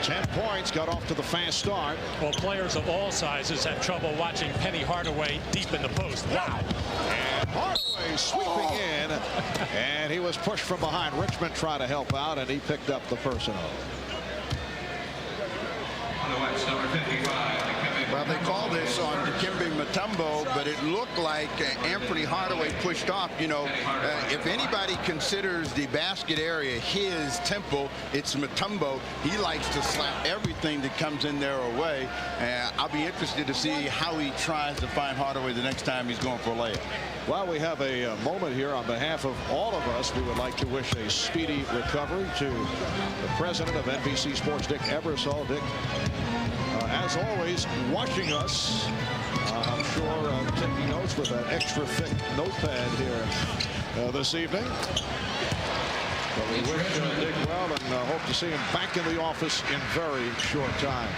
10 points, got off to the fast start. Well, players of all sizes have trouble watching Penny Hardaway deep in the post. Wow. And Hardaway sweeping in, and he was pushed from behind. Richmond tried to help out, and he picked up the personal. Number 55. Well, they call this on Dikembe Mutombo, but it looked like Anthony Hardaway pushed off. You know, if anybody considers the basket area his temple, it's Mutombo. He likes to slap everything that comes in there away. I'll be interested to see how he tries to find Hardaway the next time he's going for a layup. Well, we have a moment here on behalf of all of us. We would like to wish a speedy recovery to the president of NBC Sports, Dick Ebersol. Dick, as always, watching us. I'm sure taking notes with an extra thick notepad here this evening. But we wish Dick well and hope to see him back in the office in very short time.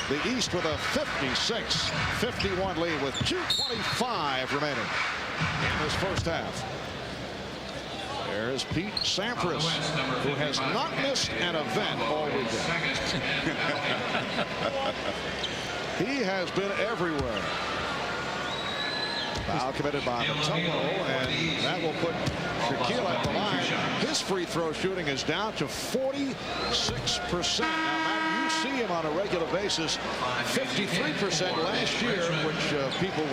The East with a 56-51 lead with 2:25 remaining in this first half. There's Pete Sampras, who has not missed an event all weekend. He has been everywhere. Foul committed by Mutombo, and that will put Shaquille at the line. His free throw shooting is down to 46%. Now, Matt, you see him on a regular basis, 53% last year, which people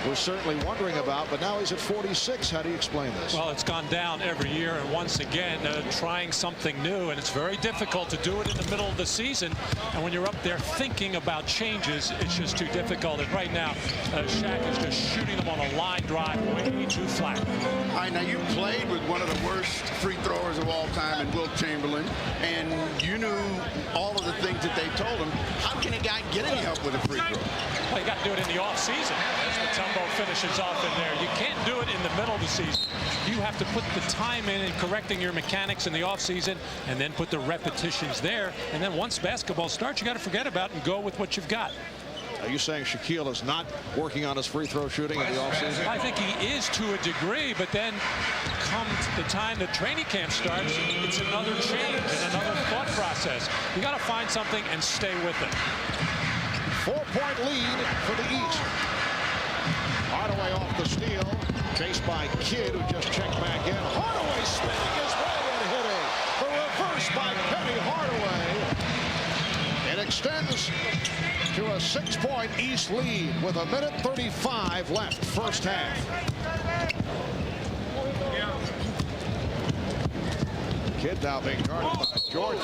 were certainly wondering about, but now he's at 46. How do you explain this? Well, it's gone down every year, and once again trying something new, and it's very difficult to do it in the middle of the season, and when you're up there thinking about changes, it's just too difficult. And right now Shaq is just shooting them on a line drive way too flat. All right, now you played with one of the worst free throwers of all time in Wilt Chamberlain, and you knew all of the things that they told him. How can a guy get any help with a free throw? Well, you got to do it in the off season. As Mutombo finishes off in there, you can't do it in the middle of the season. You have to put the time in correcting your mechanics in the off season, and then put the repetitions there. And then once basketball starts, you got to forget about it and go with what you've got. Are you saying Shaquille is not working on his free throw shooting in the offseason? I think he is to a degree, but then comes the time the training camp starts, it's another change and another thought process. You got to find something and stay with it. 4-point lead for the East. Hardaway off the steal, chased by Kidd, who just checked back in. Hardaway spinning his way and hitting. The reverse by Penny Hardaway. It extends to a 6-point East lead with 1:35 left, first half. Kidd now being guarded by Jordan.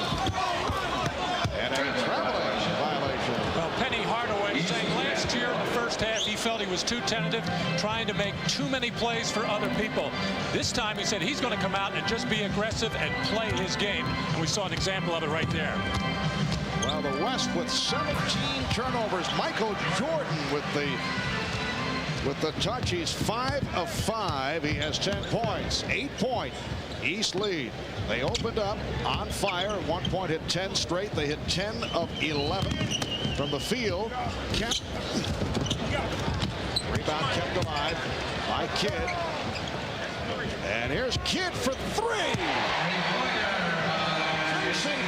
And a traveling violation. Well, Penny Hardaway saying last year in the first half he felt he was too tentative, trying to make too many plays for other people. This time he said he's going to come out and just be aggressive and play his game. And we saw an example of it right there. Well, the West with 17 turnovers. Michael Jordan with the touch. He's 5 of 5. He has 10 points. 8-point East lead. They opened up on fire. At one point hit 10 straight. They hit 10 of 11 from the field. Kemp. Rebound kept alive by Kidd. And here's Kidd for 3.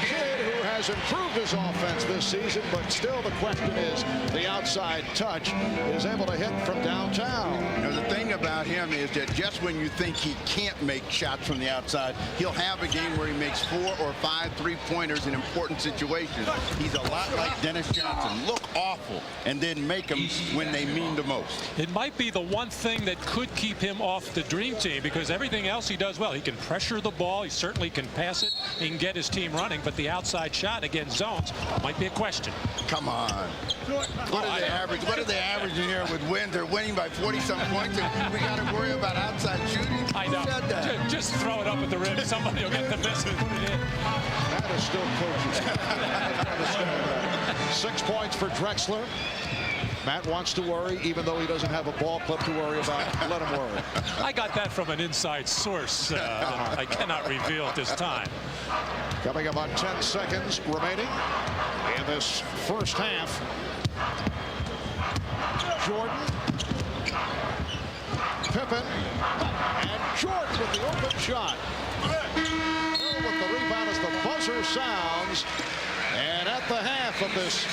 Kidd, who has improved his offense this season, but still the question is the outside touch is able to hit from downtown. You know, the thing about him is that just when you think he can't make shots from the outside, he'll have a game where he makes 4 or 5 3-pointers in important situations. He's a lot like Dennis Johnson. Look awful and then make them when they mean the most. It might be the one thing that could keep him off the dream team, because everything else he does well. He can pressure the ball. He certainly can pass it. He can get his team running, but the outside shot shot against zones might be a question. Come on. What are they averaging? What are they averaging here with wins? They're winning by 40-some points, and we got to worry about outside shooting. I know. Who said that? Just throw it up at the rim. Somebody will get the miss and put it in. That is still coaching. 6 points for Drexler. Matt wants to worry, even though he doesn't have a ball club to worry about. Let him worry. I got that from an inside source that I cannot reveal at this time. Coming about 10 seconds remaining in this first half. Jordan, Pippen, and Jordan with the open shot. With the rebound as the buzzer sounds. And at the half of this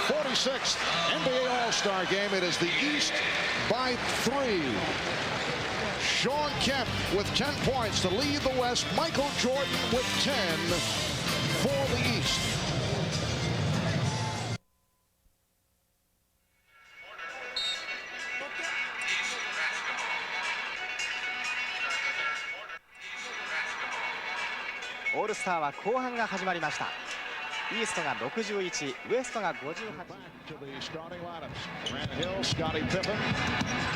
46th NBA All-Star game, it is the East by 3. Shawn Kemp with 10 points to lead the West. Michael Jordan with 10 for the East. All-Star は後半が始まりました。イーストが61、ウエストが58。To the starting lineups. Grant Hill, Scottie Pippen,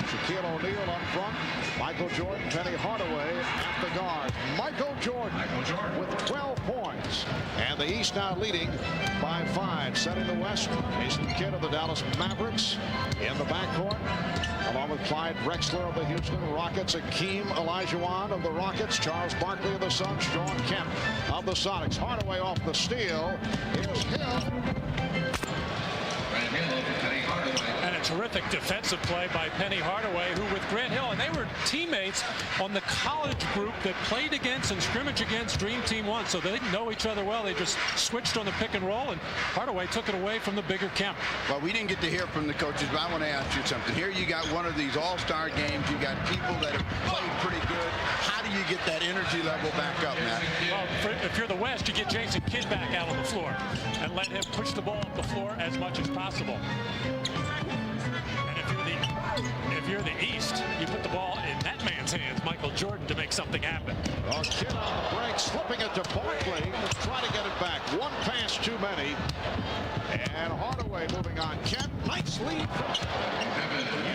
Shaquille O'Neal up front, Michael Jordan, Penny Hardaway at the guard. Michael Jordan with 12 points. And the East now leading by 5. Setting the West, Jason Kidd of the Dallas Mavericks in the backcourt, along with Clyde Drexler of the Houston Rockets, Akeem Olajuwon of the Rockets, Charles Barkley of the Suns, Shawn Kemp of the Sonics. Hardaway off the steal. Here's Hill. And a terrific defensive play by Penny Hardaway, who with Grant Hill, and they were teammates on the college group that played against and scrimmaged against Dream Team 1, so they didn't know each other well. They just switched on the pick and roll, and Hardaway took it away from the bigger Kemp. Well, we didn't get to hear from the coaches, but I want to ask you something. Here you got one of these all-star games. You got people that have played pretty good. How do you get that energy level back up, Matt? Well, if you're the West, you get Jason Kidd back out on the floor and let him push the ball up the floor as much as possible. And if you're the East, you put the ball in that man's hands, Michael Jordan, to make something happen. Oh, Kidd on the break, slipping it to Barkley. Try to get it back. One pass too many. And Hardaway moving on. Kemp, nice lead.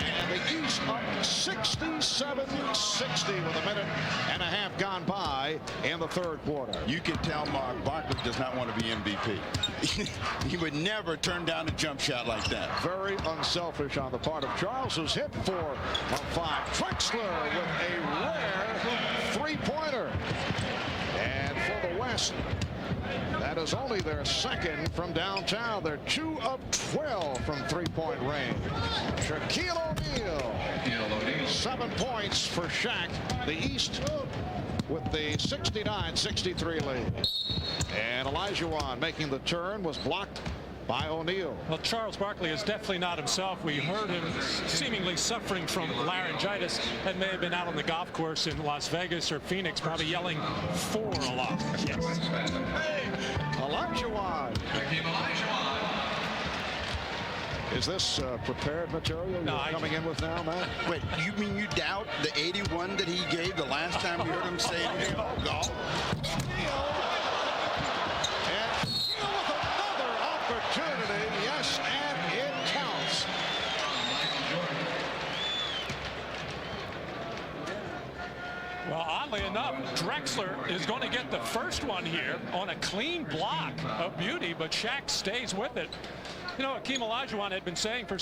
And the East up 67-60 with a minute and a half gone by in the third quarter. You can tell Mark Barkley does not want to be MVP. He would never turn down a jump shot like that. Very unselfish on the part of Charles, who's hit 4 of 5. Drexler with a rare three-pointer. And for the West, that is only their second from downtown. They're 2 of 12 from three-point range. Shaquille O'Neal, 7 points for Shaq. The East with the 69-63 lead. And Olajuwon making the turn was blocked by O'Neal. Well, Charles Barkley is definitely not himself. We heard him seemingly suffering from laryngitis and may have been out on the golf course in Las Vegas or Phoenix, probably yelling 4 a lot. Yes. Olajuwon. Is this prepared material you're coming in with now, Matt? Wait, you mean you doubt the 81 that he gave the last time we heard him say golf? Opportunity, yes, and it counts. Well, oddly enough, Drexler is going to get the first one here on a clean block of beauty, but Shaq stays with it. You know, Akeem Olajuwon had been saying for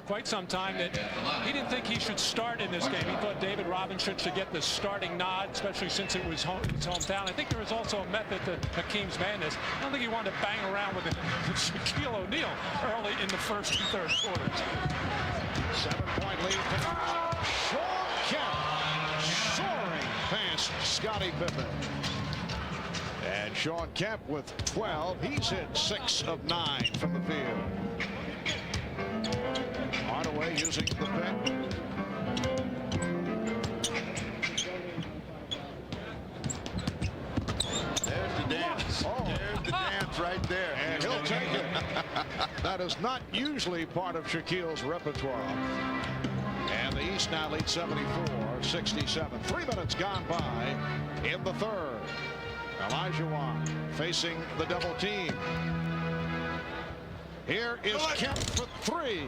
quite some time that he didn't think he should start in this game. He thought David Robinson should get the starting nod, especially since it was his hometown. I think there was also a method to Akeem's madness. I don't think he wanted to bang around with Shaquille O'Neal early in the first and third quarters. 7-point lead. Shawn Kemp soaring past Scottie Pippen. And Shawn Kemp with 12. He's hit 6 of 9 from the field. Hardaway using the pick. There's the dance. Oh. There's the dance right there. And he'll take it. That is not usually part of Shaquille's repertoire. And the East now leads 74-67. 3 minutes gone by in the third. Olajuwon facing the double team. Here is Kemp for three.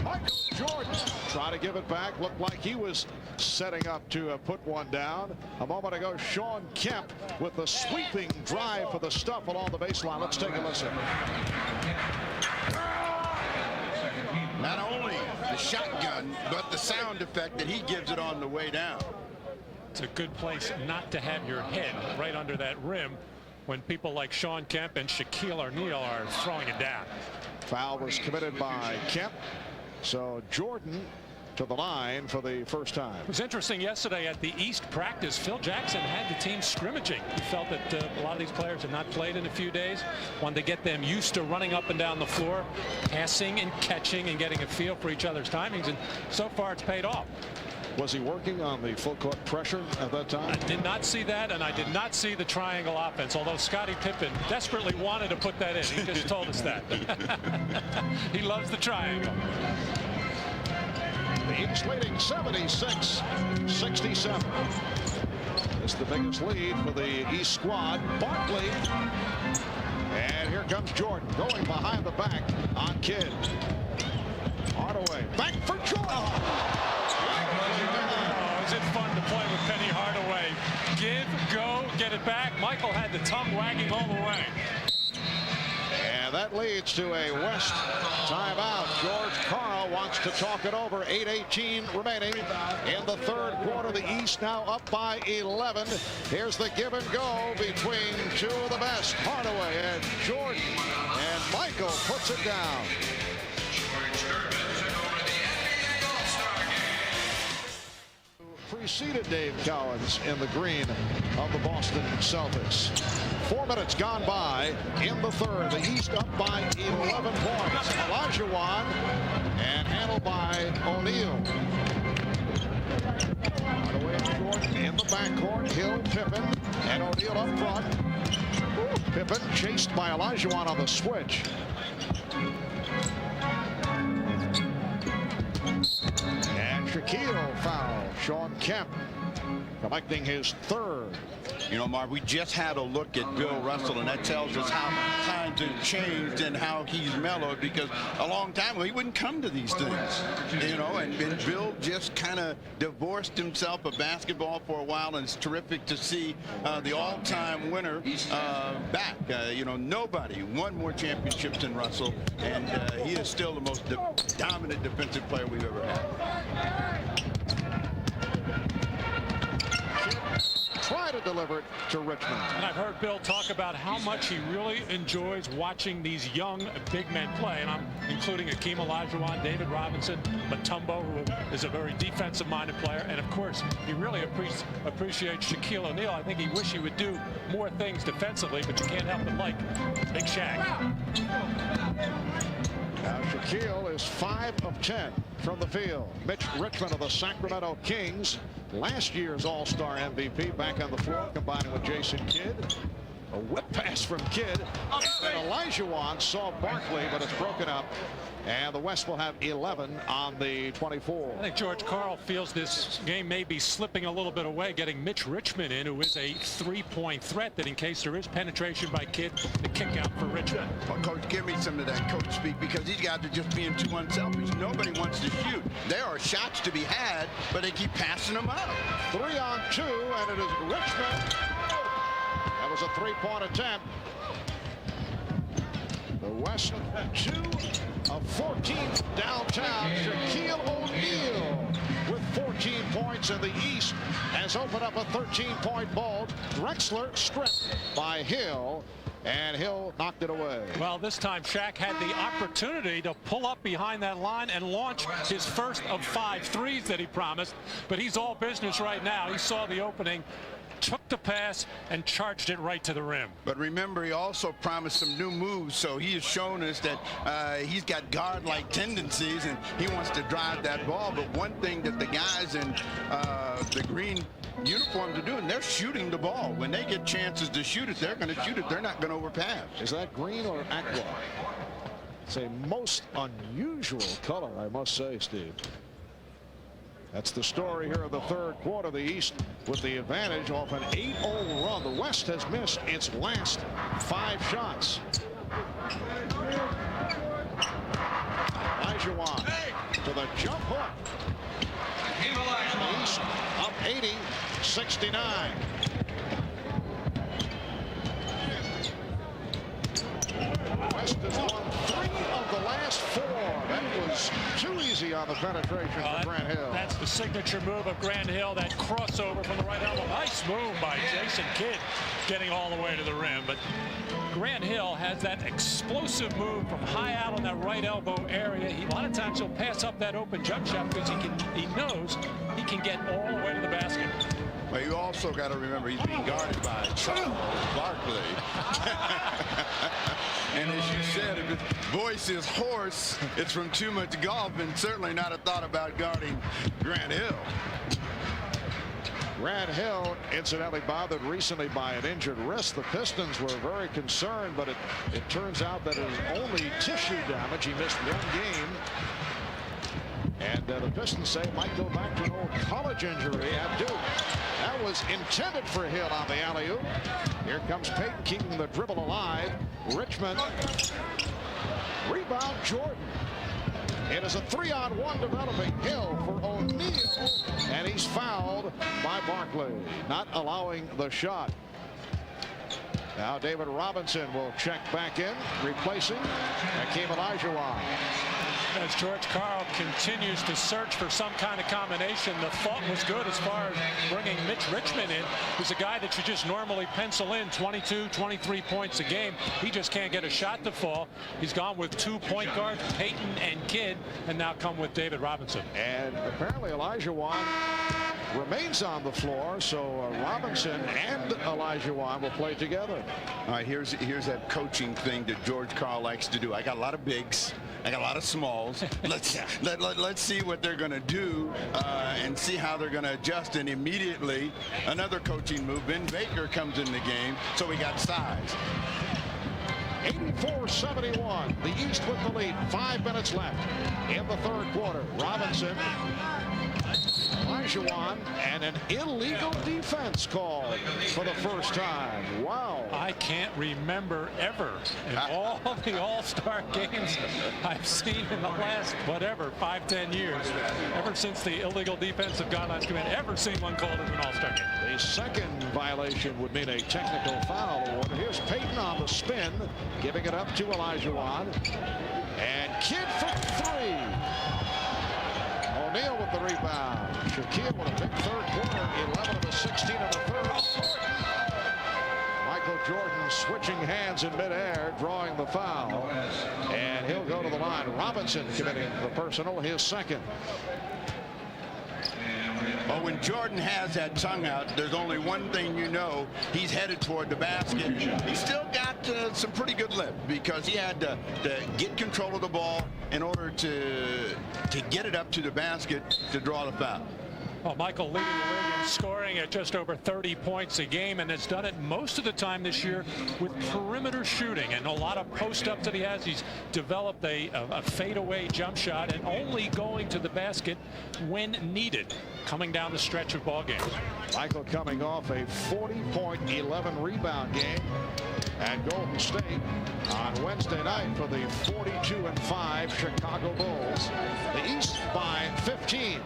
Michael Jordan try to give it back. Looked like he was setting up to put one down. A moment ago, Shawn Kemp with the sweeping drive for the stuff along the baseline. Let's take a listen. Not only the shotgun, but the sound effect that he gives it on the way down. It's a good place not to have your head right under that rim when people like Shawn Kemp and Shaquille O'Neal are throwing it down. Foul was committed by Kemp. So Jordan to the line for the first time. It was interesting yesterday at the East practice. Phil Jackson had the team scrimmaging. He felt that a lot of these players had not played in a few days. Wanted to get them used to running up and down the floor, passing and catching and getting a feel for each other's timings. And so far it's paid off. Was he working on the full court pressure at that time? I did not see that, and I did not see the triangle offense, although Scottie Pippen desperately wanted to put that in. He just told us that. He loves the triangle. The East leading 76-67. It's the biggest lead for the East squad. Barkley. And here comes Jordan going behind the back on Kidd. Hardaway back for Jordan. Oh, is it fun to play with Penny Hardaway? Give, go, get it back. Michael had the tongue wagging all the way. And that leads to a West timeout. George Karl wants to talk it over. 8:18 remaining in the third quarter. The East now up by 11. Here's the give and go between two of the best, Hardaway and Jordan. And Michael puts it down. Preceded Dave Cowens in the green of the Boston Celtics. 4 minutes gone by in the third. The East up by 11 points. Olajuwon and handled by O'Neal. Hardaway and Jordan in the backcourt. Hill, Pippen, and O'Neal up front. Pippen chased by Olajuwon on the switch. And Shaquille foul. Shawn Kemp collecting his third. You know, Marv, we just had a look at Bill Russell, and that tells us how times have changed and how he's mellowed, because a long time ago he wouldn't come to these things, you know, and Bill just kind of divorced himself of basketball for a while, and it's terrific to see the all-time winner back. You know, nobody won more championships than Russell, and he is still the most dominant defensive player we've ever had. Try to deliver it to Richmond. And I've heard Bill talk about how much he really enjoys watching these young big men play, and I'm including Hakeem Olajuwon, David Robinson, Mutombo, who is a very defensive-minded player, and of course he really appreciates Shaquille O'Neal. I think he wished he would do more things defensively, but you can't help but like Big Shaq. Now Shaquille is 5 of 10 from the field. Mitch Richmond of the Sacramento Kings, last year's All-Star MVP, back on the floor combining with Jason Kidd. A whip pass from Kidd. And Olajuwon saw Barkley, but it's broken up. And the West will have 11 on the 24. I think George Karl feels this game may be slipping a little bit away, getting Mitch Richmond in, who is a three-point threat, that in case there is penetration by Kidd, the kick out for Richmond. Well, Coach, give me some of that coach speak, because these guys are just being too unselfish. Nobody wants to shoot. There are shots to be had, but they keep passing them up. 3 on 2, and it is Richmond. That was a 3-point attempt. The West 2 of 14 downtown. Shaquille O'Neal with 14 points, in the East has opened up a 13-point ball. Drexler stripped by Hill, and Hill knocked it away. Well, this time Shaq had the opportunity to pull up behind that line and launch his first of 5 threes that he promised, but he's all business right now. He saw the opening, took the pass, and charged it right to the rim. But remember, he also promised some new moves, so he has shown us that he's got guard-like tendencies, and he wants to drive that ball. But one thing that the guys in the green uniforms are doing, they're shooting the ball. When they get chances to shoot it, they're going to shoot it. They're not going to overpass. Is that green or aqua? It's a most unusual color, I must say, Steve. That's the story here of the third quarter. The East with the advantage off an 8-0 run. The West has missed its last 5 shots. Olajuwon to the jump hook. East up 80-69. West has won 3 of the last 4. That was too easy on the penetration for Grant Hill. That's the signature move of Grant Hill, that crossover from the right elbow. Nice move by Jason Kidd, getting all the way to the rim. But Grant Hill has that explosive move from high out on that right elbow area. A lot of times he'll pass up that open jump shot because he knows he can get all the way to the basket. Well, you also got to remember he's being guarded by Charles Barkley. And as you said, if his voice is hoarse, it's from too much golf, and certainly not a thought about guarding Grant Hill. Grant Hill, incidentally, bothered recently by an injured wrist. The Pistons were very concerned, but it turns out that it was only tissue damage. He missed 1 game. And the Pistons say it might go back to an old college injury at Duke. That was intended for Hill on the alley-oop. Here comes Payton keeping the dribble alive. Richmond. Rebound Jordan. It is a 3-on-1 developing. Hill for O'Neal. And he's fouled by Barkley, not allowing the shot. Now David Robinson will check back in, replacing Hakeem Olajuwon. As George Karl continues to search for some kind of combination, the thought was good as far as bringing Mitch Richmond in, who's a guy that you just normally pencil in 22, 23 points a game. He just can't get a shot to fall. He's gone with 2 point guards, Payton and Kidd, and now come with David Robinson. And apparently Olajuwon remains on the floor, so Robinson and Olajuwon will play together. All right, here's that coaching thing that George Karl likes to do. I got a lot of bigs. I got a lot of smalls. Let's see what they're going to do and see how they're going to adjust. And immediately, another coaching move. Ben Baker comes in the game, so we got size. 84-71. The East with the lead. 5 minutes left in the third quarter. Robinson, Olajuwon, and an illegal defense called for the first time. Wow. I can't remember ever in all the All-Star games I've seen in the last, 5-10 years, ever since the illegal defensive guidelines come in, ever seen one called as an All-Star game. The second violation would mean a technical foul awarded. Here's Payton on the spin, giving it up to Olajuwon. And Kidd for 3. O'Neal with the rebound. Shaquille with a big third quarter, 11 of the 16 in the third. Michael Jordan switching hands in midair, drawing the foul. And he'll go to the line. Robinson committing the personal, his second. Well, when Jordan has that tongue out, there's only one thing you know. He's headed toward the basket. He's still got some pretty good lift because he had to get control of the ball in order to get it up to the basket to draw the foul. Well, Michael leading the league in scoring at just over 30 points a game, and has done it most of the time this year with perimeter shooting and a lot of post-ups that he has. He's developed a fadeaway jump shot and only going to the basket when needed, coming down the stretch of ball games. Michael coming off a 40-point, 11-rebound game at Golden State on Wednesday night for the 42-5 Chicago Bulls. The East by 15.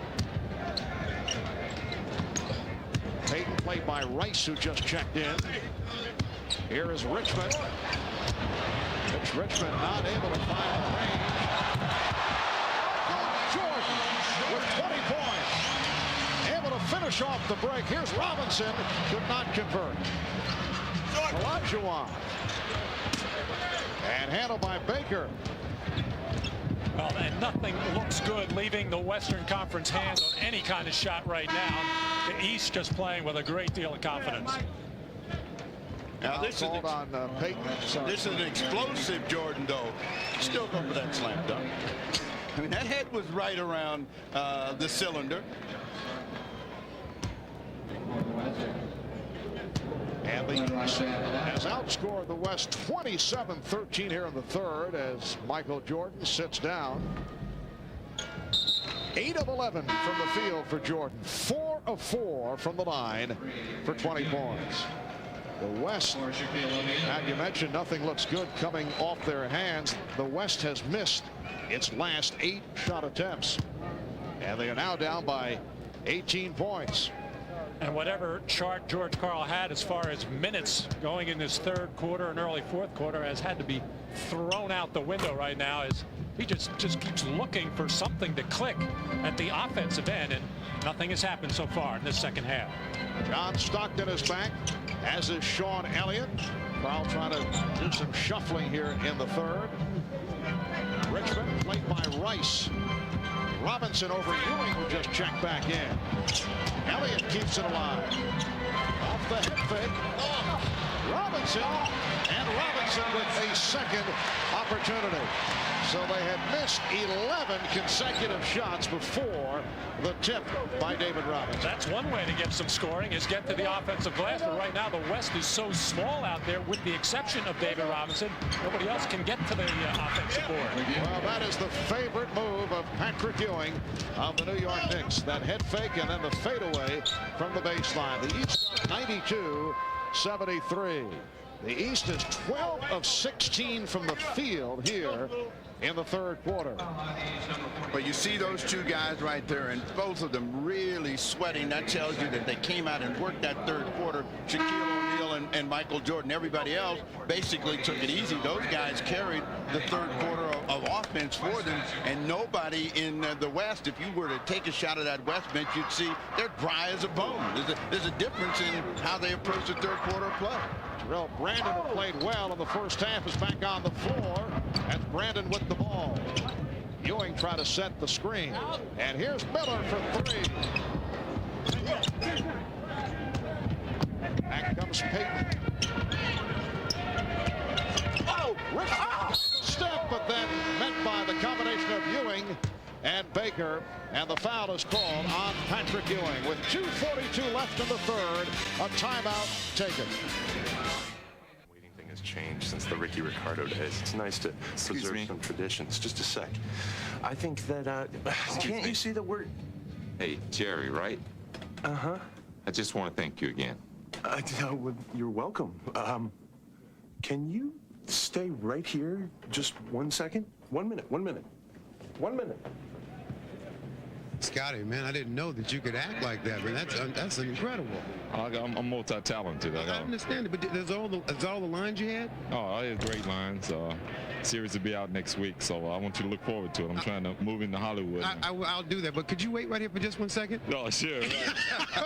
Payton played by Rice, who just checked in. Here is Richmond. Richmond not able to find the range. Jordan with 20 points. Able to finish off the break. Here's Robinson. Could not convert. Olajuwon. And handled by Baker. Well, and nothing looks good leaving the Western Conference hands on any kind of shot right now. The East just playing with a great deal of confidence. Now this is an explosive Jordan, though. Still going for that slam dunk. I mean, that head was right around the cylinder. And the East has outscored the West 27-13 here in the third as Michael Jordan sits down. 8 of 11 from the field for Jordan. 4 of 4 from the line for 20 points. The West, and you mentioned nothing looks good coming off their hands. The West has missed its last 8 shot attempts, and they are now down by 18 points. And whatever chart George Karl had as far as minutes going in this third quarter and early fourth quarter has had to be thrown out the window right now, as he just keeps looking for something to click at the offensive end, and nothing has happened so far in this second half. John Stockton is back, as is Sean Elliott. Karl trying to do some shuffling here in the third. Richmond played by Rice. Robinson over Ewing, who just checked back in. Elliott keeps it alive. Off the hip fake. Robinson, and Robinson with a second opportunity. So they had missed 11 consecutive shots before the tip by David Robinson. That's one way to get some scoring, is get to the offensive glass. But right now the West is so small out there, with the exception of David Robinson. Nobody else can get to the offensive board. Well, that is the favorite move of Patrick Ewing of the New York Knicks. That head fake and then the fadeaway from the baseline. The East 92-73. The East is 12 of 16 from the field here in the third quarter. But you see those two guys right there, and both of them really sweating. That tells you that they came out and worked that third quarter. Shaquille O'Neal and Michael Jordan, everybody else basically took it easy. Those guys carried the third quarter of offense for them, and nobody in the West, if you were to take a shot at that West bench, you'd see they're dry as a bone. There's a difference in how they approach the third quarter play. Terrell Brandon, who played well in the first half, is back on the floor. That's Brandon with the ball. Ewing trying to set the screen. And here's Miller for 3. Back comes Payton. Oh, Richmond step, but then met by the combination of Ewing and Baker, and the foul is called on Patrick Ewing with 2:42 left in the third. A timeout taken. Waiting thing has changed since the Ricky Ricardo days. It's nice to preserve some traditions. Just a sec. I think that can't you see that we're... Hey, Jerry, right? Uh-huh. I just want to thank you again. You're welcome. Can you stay right here just 1 second? 1 minute, 1 minute. 1 minute. Scotty, man, I didn't know that you could act like that, man. That's incredible. I'm multi-talented. I understand it, but is all the lines you had? Oh, I had great lines. Series will be out next week, so I want you to look forward to it. I'm trying to move into Hollywood. I'll do that, but could you wait right here for just 1 second? No, sure.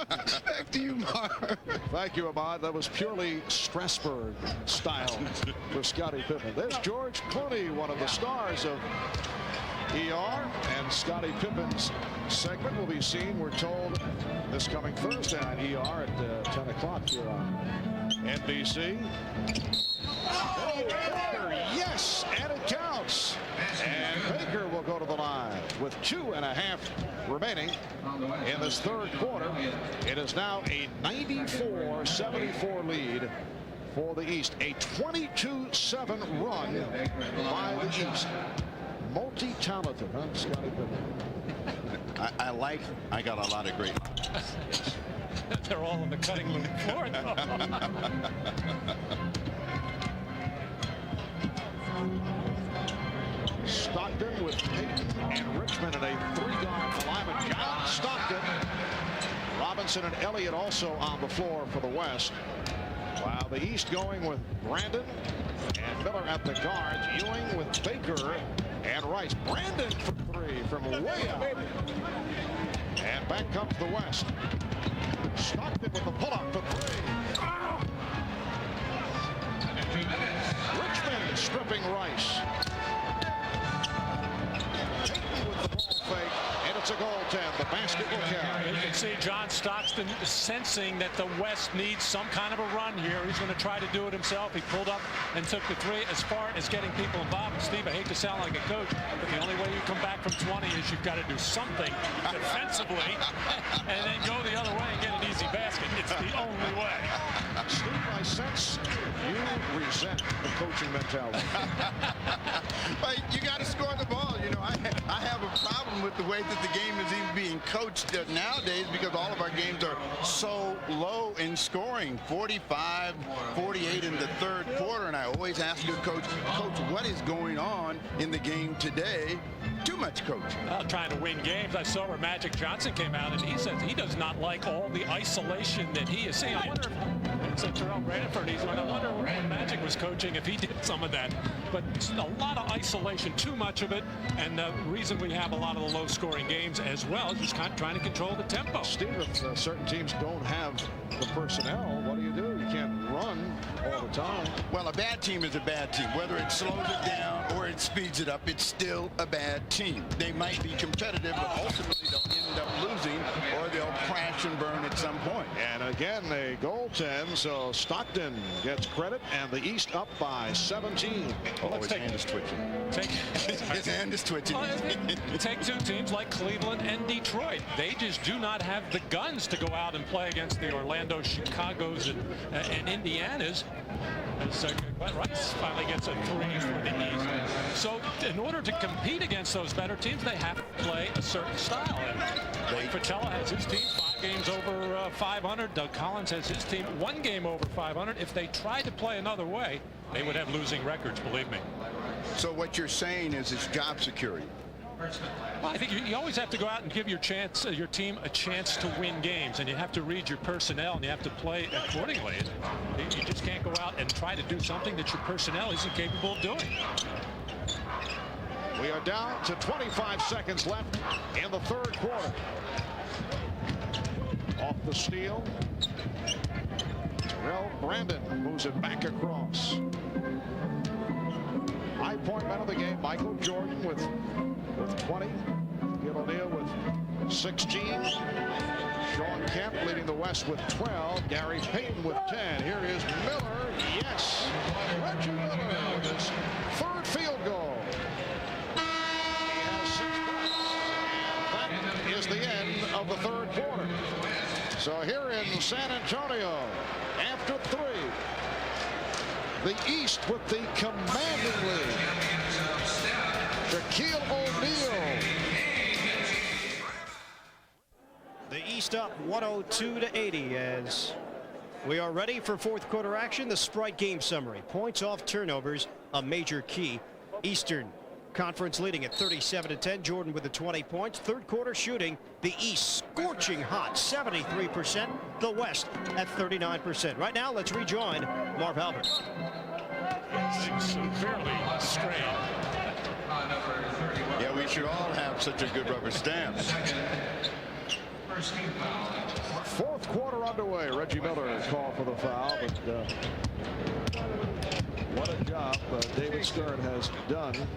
Back to you, Mark. Thank you, Ahmad. That was purely Strasburg style for Scottie Pippen. There's George Clooney, one of the stars of ER, and Scottie Pippen's segment will be seen, we're told, this coming Thursday on ER at 10 o'clock here on NBC. Oh, Baker, yes, and it counts. And Baker will go to the line with 2.5 remaining in this third quarter. It is now a 94-74 lead for the East. A 22-7 run by the East. Multi-talented, huh, Scottie Pippen? I got a lot of great lines. They're all on the cutting room floor, though. Stockton with Payton and Richmond in a 3-guard alignment. John Stockton. Robinson and Elliott also on the floor for the West. While the East going with Brandon and Miller at the guards. Ewing with Baker and Rice. Brandon for 3 from way out. And back comes the West. Stockton with the pull-up for 3. Richmond stripping Rice. Payton with the ball fake, and it's a goaltend. The basket will count. You can see John Stockton sensing that the West needs some kind of a run here. He's going to try to do it himself. He pulled up and took the 3 as far as getting people involved. And Steve, I hate to sound like a coach, but the only way you come back from 20 is you've got to do something defensively and then go the other way and get an easy basket. It's the only way. Steve, I sense you resent the coaching mentality. But you got to score the ball. You know, I have a problem problem with the way that the game is even being coached nowadays, because all of our games are so low in scoring, 45, 48 in the third quarter. And I always ask your coach, what is going on in the game today? Too much, Coach. Well, trying to win games. I saw where Magic Johnson came out, and he says he does not like all the isolation that he is seeing. I wonder if it's Terrell Brandford. I wonder when Magic was coaching if he did some of that. But a lot of isolation, too much of it, and the reason we have a lot of the low-scoring games as well is just kind of trying to control the tempo. Steve, if certain teams don't have the personnel, what do? You can't run all the time. Well, a bad team is a bad team. Whether it slows it down or it speeds it up, it's still a bad team. They might be competitive, but ultimately they'll end up losing, or they'll crash and burn at some point. And again, a goaltend, so Stockton gets credit, and the East up by 17. His hand is twitching. His hand is twitching. Take two teams like Cleveland and Detroit. They just do not have the guns to go out and play against the Orlando, Chicagos, and Indianas. As Rice finally gets a 3 for the East. So in order to compete against those better teams, they have to play a certain style. And Mike Fratello has his team 5 games over 500. Doug Collins has his team 1 game over 500. If they tried to play another way, they would have losing records, believe me. So what you're saying is it's job security. Well, I think you always have to go out and give your team a chance to win games, and you have to read your personnel and you have to play accordingly. You just can't go out and try to do something that your personnel isn't capable of doing. We are down to 25 seconds left in the third quarter. Off the steal, Terrell Brandon moves it back across. High point man of the game, Michael Jordan with 20. Shaquille O'Neal with 16. Sean Kemp leading the West with 12. Gary Payton with 10. Here is Miller. Yes. Reggie Miller with his third field goal. He has 6 points. And that is the end of the third quarter. So here in San Antonio, after 3, the East with the commanding lead. Shaquille O'Neal. The East up 102-80 as we are ready for fourth quarter action. The Sprite game summary. Points off turnovers, a major key. Eastern Conference leading at 37-10. Jordan with the 20 points. Third quarter shooting. The East scorching hot, 73%. The West at 39%. Right now, let's rejoin Marv Albert. Severely strained. Yeah, we should all have such a good rubber stamp. Fourth quarter underway. Reggie Miller called for the foul, but what a job David Stern has done, and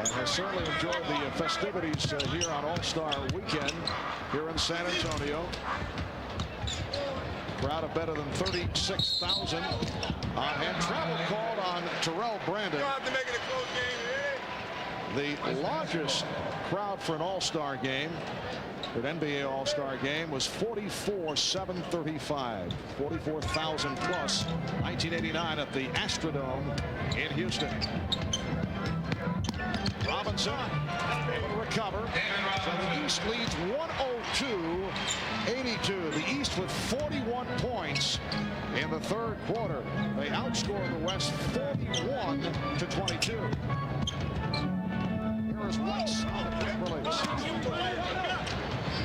has certainly enjoyed the festivities here on All-Star Weekend here in San Antonio. Crowd of better than 36,000. And travel called on Terrell Brandon. The largest crowd for an All-Star game, an NBA All-Star game, was 44,735. 44,000 plus 1989 at the Astrodome in Houston. Robinson able to recover. So the East leads 102-82. The East with 41 points in the third quarter. They outscore the West 41-22. Here is Rice on the quick release.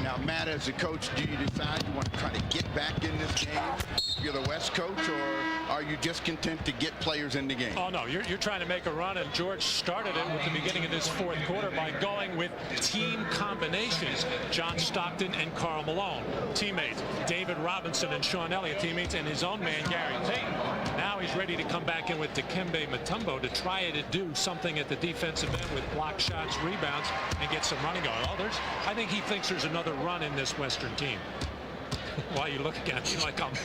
Now, Matt, as a coach, do you decide you want to try to get back in this game if you're the West coach, or are you just content to get players in the game? Oh, no, you're trying to make a run, and George started it with the beginning of this fourth quarter by going with team combinations. John Stockton and Karl Malone, teammates. David Robinson and Sean Elliott, teammates, and his own man, Gary Payton. Now he's ready to come back in with Dikembe Mutombo to try to do something at the defensive end with block shots, rebounds, and get some running going. Oh, I think he thinks there's another run in this Western team. Why are you looking at me like I'm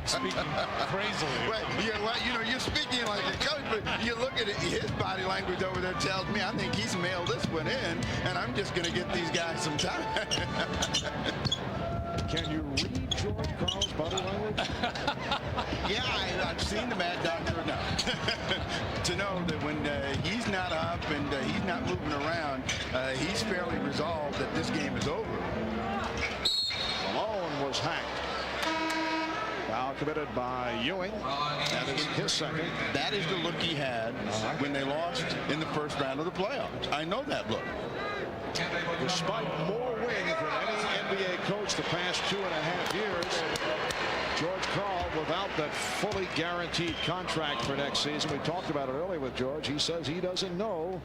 speaking crazily? Well, you're speaking like a coach, but you look at it, his body language over there tells me I think he's mailed this one in, and I'm just going to get these guys some time. Can you read George Karl's body language? Yeah, I've seen the Mad Doctor enough to know that when he's not 100%, moving around, he's fairly resolved that this game is over. Malone was hacked. Foul committed by Ewing. That is his second. That is the look he had when they lost in the first round of the playoffs. I know that look. Despite more wins than any NBA coach the past 2.5 years, George Karl, without that fully guaranteed contract for next season, we talked about it earlier with George. He says he doesn't know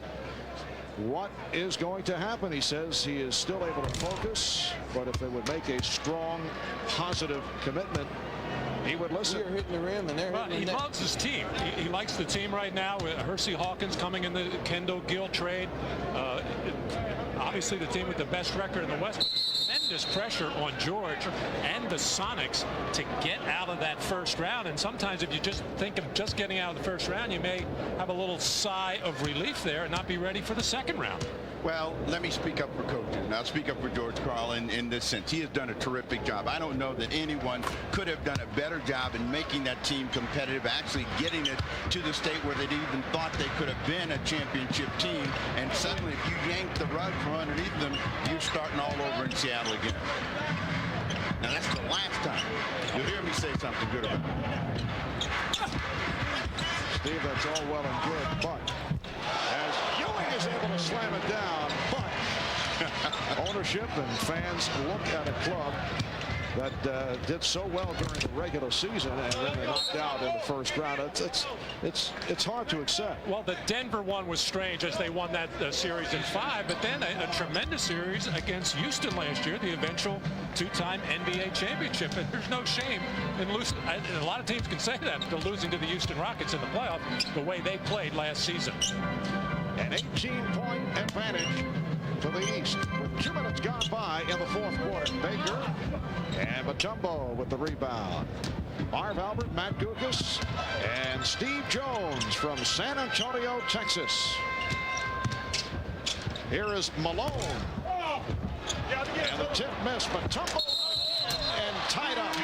what is going to happen. He says he is still able to focus, but if they would make a strong, positive commitment, he would listen. You're hitting the rim, and they're hitting the net. He loves his team. He likes the team right now with Hersey Hawkins coming in the Kendall Gill trade. Obviously the team with the best record in the West. Tremendous pressure on George and the Sonics to get out of that first round. And sometimes if you just think of just getting out of the first round, you may have a little sigh of relief there and not be ready for the second round. Well, let me speak up for coaches. And I'll speak up for George Karl in this sense. He has done a terrific job. I don't know that anyone could have done a better job in making that team competitive, actually getting it to the state where they even thought they could have been a championship team. And suddenly, if you yank the rug from underneath them, you're starting all over in Seattle again. Now, that's the last time you'll hear me say something good about it. Steve, that's all well and good, but as Ewing is able to slam it down, but ownership and fans look at a club that did so well during the regular season and then they knocked out in the first round. It's hard to accept. Well, the Denver one was strange as they won that series in 5, but then a tremendous series against Houston last year, the eventual 2-time NBA championship. And there's no shame in losing. A lot of teams can say that after losing to the Houston Rockets in the playoffs the way they played last season. An 18-point advantage to the East with 2 minutes gone by in the fourth quarter. Baker and Mutombo with the rebound. Marv Albert, Matt Guokas, and Steve Jones from San Antonio, Texas. Here is Malone. And the tip miss. Mutombo and tied up.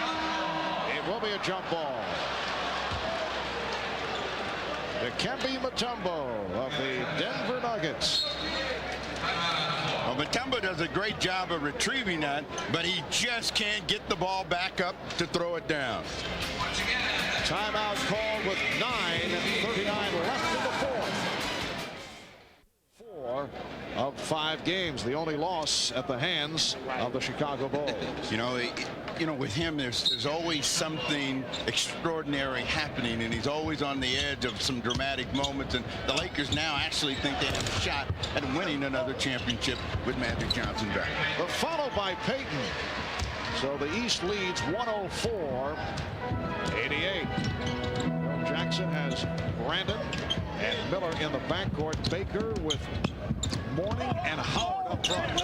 It will be a jump ball. Dikembe Mutombo of the Denver Nuggets. Well, Mutombo does a great job of retrieving that, but he just can't get the ball back up to throw it down. Timeout called with 9:39 left in the fourth. 4 of 5 games, the only loss at the hands of the Chicago Bulls. You know, with him, there's always something extraordinary happening, and he's always on the edge of some dramatic moments. And the Lakers now actually think they have a shot at winning another championship with Magic Johnson back. But followed by Payton. So the East leads 104-88. Jackson has Brandon and Miller in the backcourt. Baker with Mourning and Howard up front.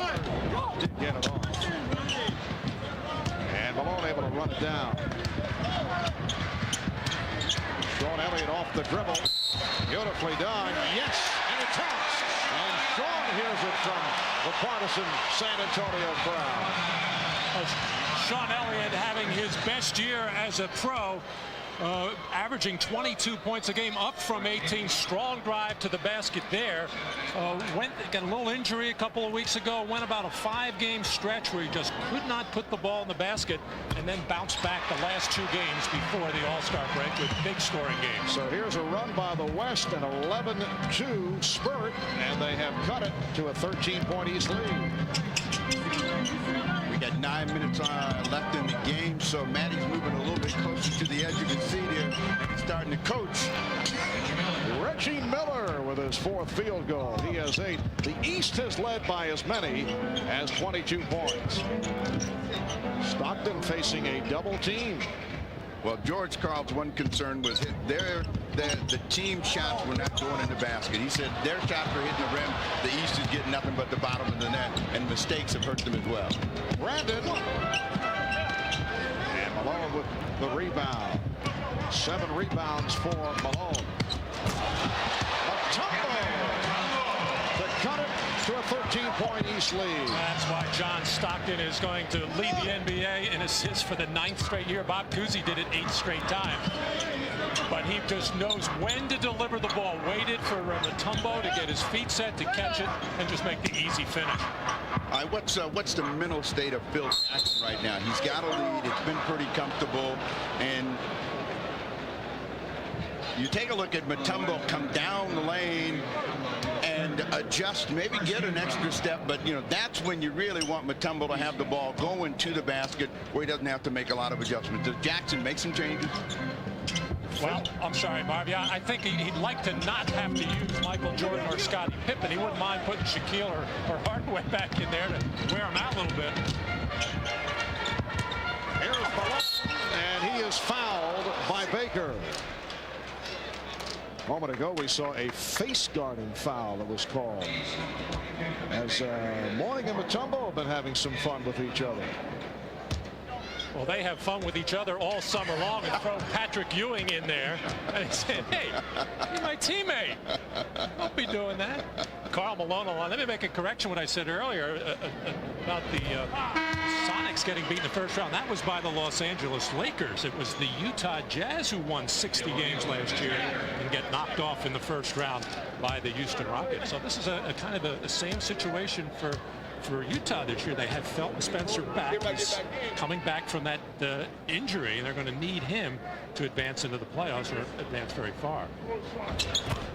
Didn't get it off. And Malone able to run it down. Sean Elliott off the dribble. Beautifully done. Yes, and it counts. And Sean hears it from the partisan San Antonio crowd. Sean Elliott having his best year as a pro. Averaging 22 points a game, up from 18. Strong drive to the basket there. Got a little injury a couple of weeks ago. Went about a 5-game stretch where he just could not put the ball in the basket, and then bounced back the last 2 games before the All-Star break with big scoring games. So here's a run by the West, an 11-2 spurt, and they have cut it to a 13-point East lead. We got 9 minutes left in the game, so Matty's moving a little bit closer to the edge of his seat here, and he's starting to coach. Reggie Miller with his 4th field goal. He has 8. The East has led by as many as 22 points. Stockton facing a double team. Well, George Karl's one concern was the team shots were not going in the basket. He said their shots were hitting the rim. The East is getting nothing but the bottom of the net, and mistakes have hurt them as well. Brandon. And Malone with the rebound. 7 rebounds for Malone. Mutombo to cut it to a 13-point East lead. That's why John Stockton is going to lead the NBA in assists for the 9th straight year. Bob Cousy did it 8 straight times. But he just knows when to deliver the ball. Waited for Mutombo to get his feet set to catch it and just make the easy finish. What's the mental state of Phil Jackson right now? He's got a lead. It's been pretty comfortable. And you take a look at Mutombo come down the lane and adjust, maybe get an extra step, but that's when you really want Mutombo to have the ball going to the basket where he doesn't have to make a lot of adjustments. Does Jackson make some changes? Well, I'm sorry, Marv. Yeah, I think he'd like to not have to use Michael Jordan or Scottie Pippen. He wouldn't mind putting Shaquille or Hardaway back in there to wear him out a little bit. Here's Malone, and he is fouled by Baker. A moment ago, we saw a face guarding foul that was called. As Mourning and Mutombo have been having some fun with each other. Well, they have fun with each other all summer long and throw Patrick Ewing in there. And he said, hey, you're my teammate. Don't be doing that. Karl Malone, let me make a correction what I said earlier about the Sonics getting beat in the first round. That was by the Los Angeles Lakers. It was the Utah Jazz who won 60 games last year and get knocked off in the first round by the Houston Rockets. So this is a kind of the same situation for Utah this year. They have Felton Spencer back. He's coming back from that injury, and they're going to need him to advance into the playoffs or advance very far.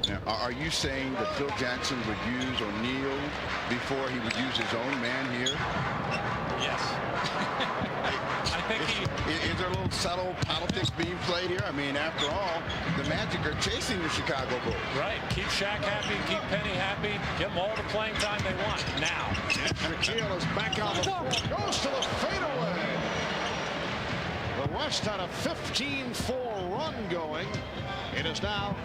Now, are you saying that Phil Jackson would use O'Neal before he would use his own man here? Yes. I think is there a little subtle politics being played here? I mean, after all, the Magic are chasing the Chicago Bulls. Right. Keep Shaq happy, keep Penny happy, get them all the playing time they want now. Shaquille is back on the floor, goes to the fadeaway. The West had a 15-4 run going. It is now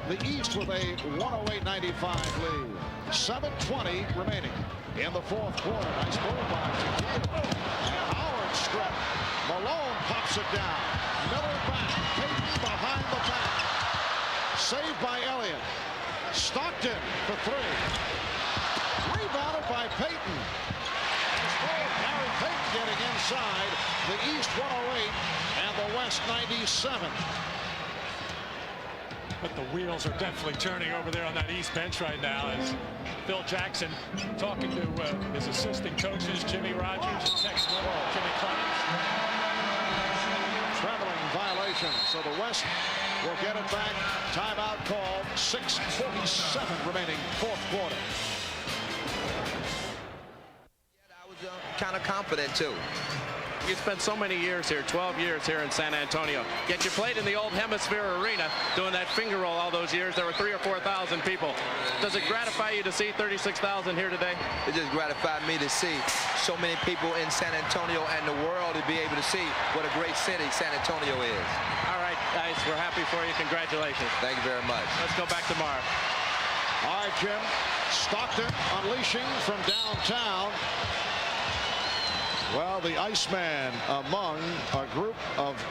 the East with a 108-95 lead. 7:20 remaining in the fourth quarter. Nice move by Shaquille. And Howard strip. Malone pops it down. Miller back. Payton behind the back. Saved by Elliott. Stockton for three. Rebounded by Payton. Harry Payton getting inside. The East 108 and the West 97. But the wheels are definitely turning over there on that East bench right now as Phil Jackson talking to his assistant coaches, Jimmy Rogers and Tex Miller, Jimmy Clemens. Traveling violation, so the West will get it back. Timeout called. 6:47 remaining, fourth quarter. I was kind of confident too. You spent so many years here, 12 years here in San Antonio. Yet you played in the old Hemisphere Arena doing that finger roll all those years. There were 3,000 or 4,000 people. Does it gratify you to see 36,000 here today? It just gratified me to see so many people in San Antonio and the world to be able to see what a great city San Antonio is. All right, guys, we're happy for you. Congratulations. Thank you very much. Let's go back to Marv. All right, Jim. Stockton unleashing from downtown. Well, the Iceman among a group of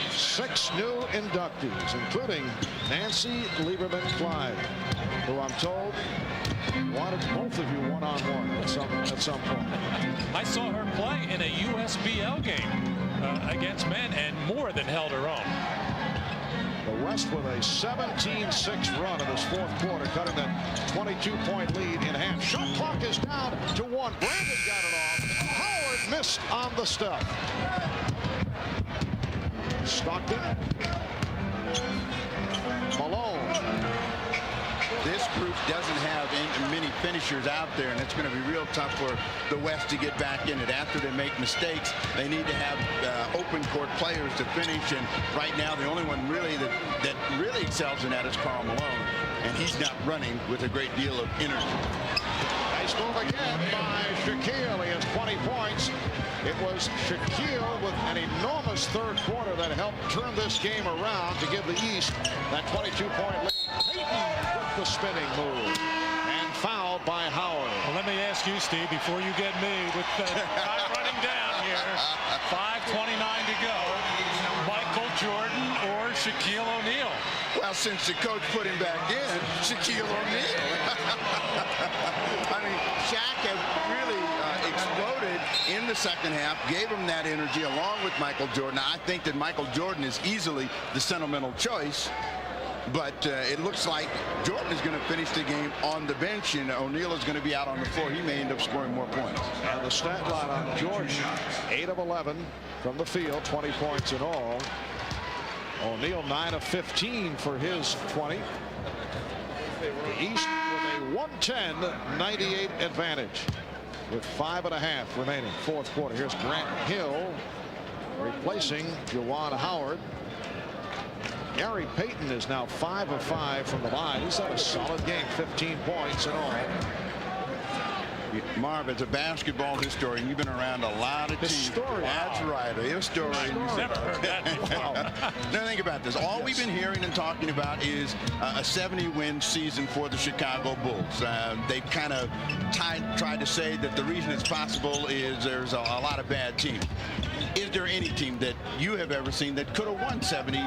6 new inductees, including Nancy Lieberman-Clyde, who I'm told wanted both of you one-on-one at some point. I saw her play in a USBL game against men and more than held her own. The West with a 17-6 run in this fourth quarter, cutting that 22-point lead in half. Shot clock is down to 1. Brandon got it off. Howard missed on the step. Stockton. Malone. This group doesn't have many finishers out there, and it's going to be real tough for the West to get back in it. After they make mistakes, they need to have open court players to finish, and right now the only one really that really excels in that is Karl Malone, and he's not running with a great deal of energy. Nice move again by Shaquille. He has 20 points. It was Shaquille with an enormous third quarter that helped turn this game around to give the East that 22-point lead. Payton with the spinning move and fouled by Howard. Well, let me ask you, Steve, before you get me with the time running down here, 5:29 to go, Michael Jordan or Where's Shaquille O'Neal? Well, since the coach put him back in, Shaquille O'Neal. I mean, Shaq has really exploded in the second half, gave him that energy along with Michael Jordan. I think that Michael Jordan is easily the sentimental choice. But it looks like Jordan is going to finish the game on the bench, and O'Neal is going to be out on the floor. He may end up scoring more points. And the stat line on Jordan, 8 of 11 from the field, 20 points in all. O'Neal 9 of 15 for his 20. The East with a 110-98 advantage with 5.5 remaining, fourth quarter. Here's Grant Hill replacing Juwan Howard. Gary Payton is now 5 of 5 from the line. He's had a solid game, 15 points in all. Marv, as a basketball historian, you've been around a lot of teams. That's right, a historian. Never heard that before. Now think about this. All we've been hearing and talking about is a 70-win season for the Chicago Bulls. They've kind of tried to say that the reason it's possible is there's a lot of bad teams. Is there any team that you have ever seen that could have won 70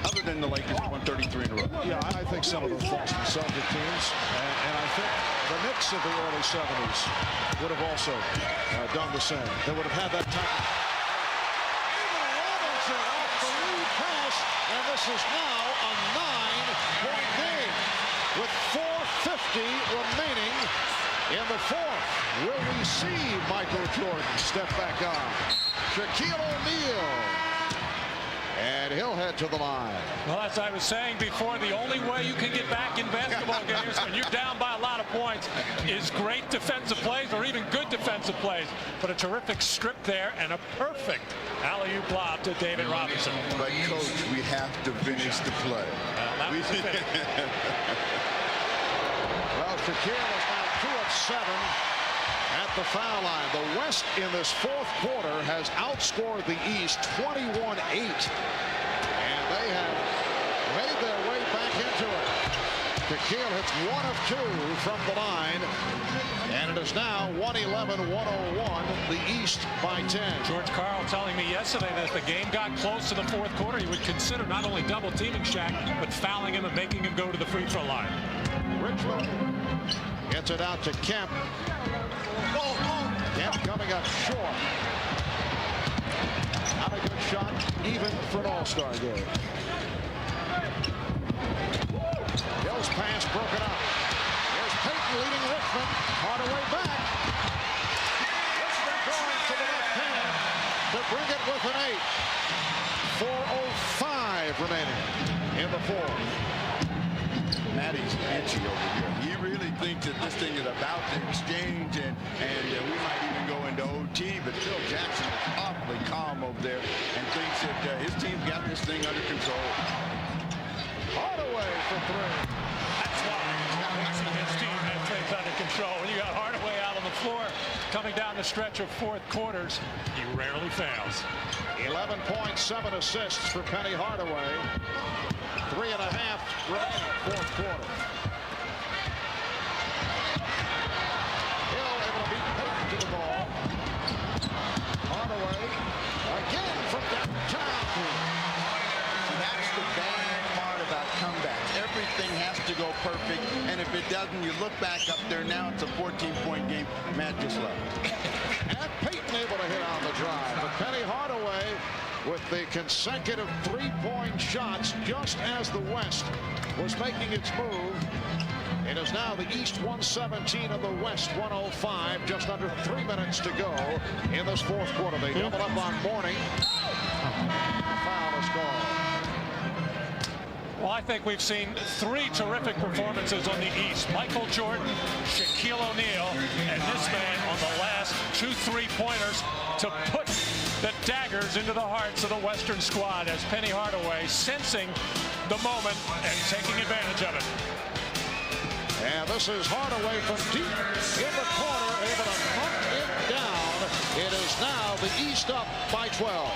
other than the Lakers who won 33 in a row? Yeah, I think some of those Boston Celtic teams, and I think the Knicks of the early 70s would have also done the same. They would have had that type of... Robinson off the lead pass, and this is now a 9-point game with 4:50 remaining in the fourth. Will we see Michael Jordan step back on? Shaquille O'Neal. And he'll head to the line. Well, as I was saying before, the only way you can get back in basketball games when you're down by a lot of points is great defensive plays or even good defensive plays. But a terrific strip there and a perfect alley-oop lob to David Robinson. But, Coach, we have to finish the play. That was the finish. Well, Shaquille is now 2 of 7 at the foul line. The West in this fourth quarter has outscored the East 21-8. And they have made their way back into it. Shaquille hits 1 of 2 from the line. And it is now 111-101, the East by 10. George Karl telling me yesterday that if the game got close to the fourth quarter, he would consider not only double teaming Shaq, but fouling him and making him go to the free throw line. Richmond gets it out to Kemp. Kemp coming up short. Not a good shot, even for an all-star game. Hill's pass broken up. Here's Payton leading Richmond. Hardaway back. Richmond going to the left hand to bring it with an 8. 4:05 remaining in the fourth. Matty's itchy over here. He really thinks that this thing is about to exchange, and we might even go into OT, but Phil Jackson is awfully calm over there and thinks that his team's got this thing under control. Hardaway for 3. That's why his team has things under control. When you got Hardaway out on the floor coming down the stretch of fourth quarters, he rarely fails. 11 points, 7 assists for Penny Hardaway. 3.5 remaining, fourth quarter. Hill able to beat Payton to the ball. Hardaway again from downtown. That's the bad part about comebacks. Everything has to go perfect, and if it doesn't, you look back up there. Now it's a 14-point game. Matt just left. And Payton able to hit on the drive. But Penny Hardaway with the consecutive 3-point shots just as the West was making its move. It is now the East 117 and the West 105. Just under 3 minutes to go in this fourth quarter. They double up on Mourning. Foul is called. Well, I think we've seen 3 terrific performances on the East. Michael Jordan, Shaquille O'Neal, and this man on the last 2 3-pointers to put the daggers into the hearts of the Western squad as Penny Hardaway sensing the moment and taking advantage of it. And this is Hardaway from deep in the corner, able to knock it down. It is now the East up by 12.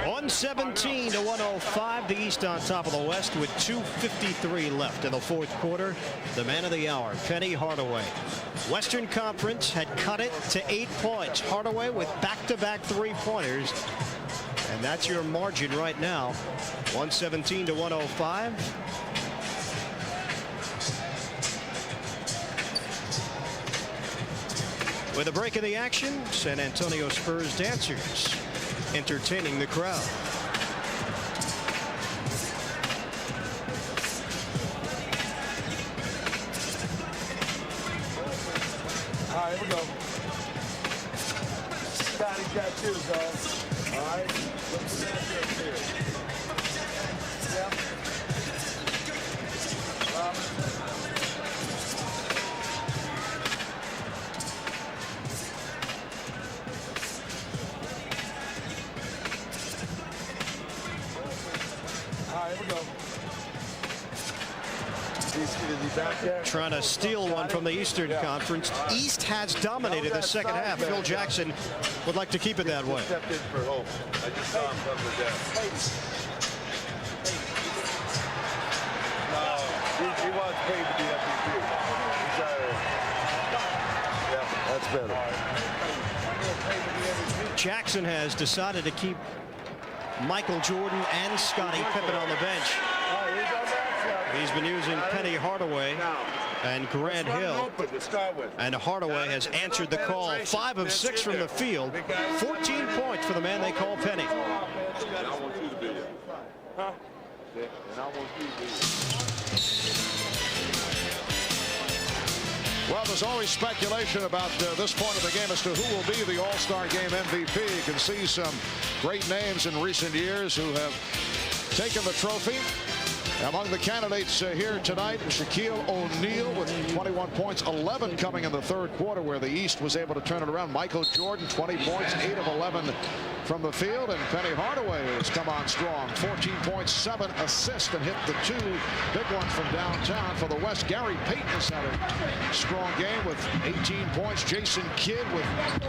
On 117 to 105. The East on top of the West with 2:53 left in the fourth quarter. The man of the hour, Penny Hardaway. Western Conference had cut it to 8 points. Hardaway with back-to-back three-pointers. And that's your margin right now. 117 to 105. With a break in the action, San Antonio Spurs dancers entertaining the crowd. All right, here we go. Scotty's got two, so. All right, let's get up here. Yep. Trying to steal one from the Eastern Conference. East has dominated the second half. Phil Jackson would like to keep it that way. I just saw him come to death. No, he wants Payton to be MVP. Yeah, that's better. Jackson has decided to keep Michael Jordan and Scottie Pippen on the bench. He's been using Penny Hardaway and Grant Hill. And Hardaway has answered the call. 5 of 6 from the field. 14 points for the man they call Penny. Well, there's always speculation about this point of the game as to who will be the All-Star Game MVP. You can see some great names in recent years who have taken the trophy. Among the candidates here tonight, Shaquille O'Neal with 21 points, 11 coming in the third quarter where the East was able to turn it around. Michael Jordan, 20 points, 8 of 11 from the field. And Penny Hardaway has come on strong. 14 points, 7 assists, and hit the 2 big ones from downtown for the West. Gary Payton has had a strong game with 18 points. Jason Kidd with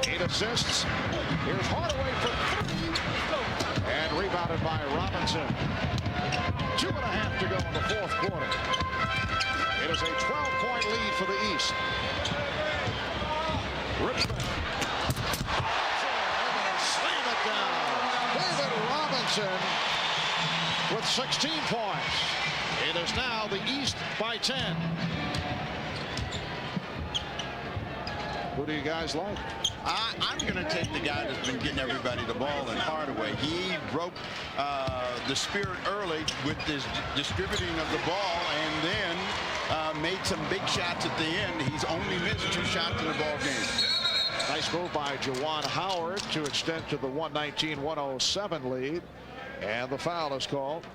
8 assists. Here's Hardaway for 3. And rebounded by Robinson. 2.5 to go in the fourth quarter. It is a 12-point lead for the East. Richmond. Slam it down. David Robinson with 16 points. It is now the East by 10. Who do you guys like? I'm going to take the guy that's been getting everybody the ball in Hardaway. He broke the spirit early with his distributing of the ball and then made some big shots at the end. He's only missed 2 shots in the ball game. Nice move by Juwan Howard to extend to the 119-107 lead. And the foul is called.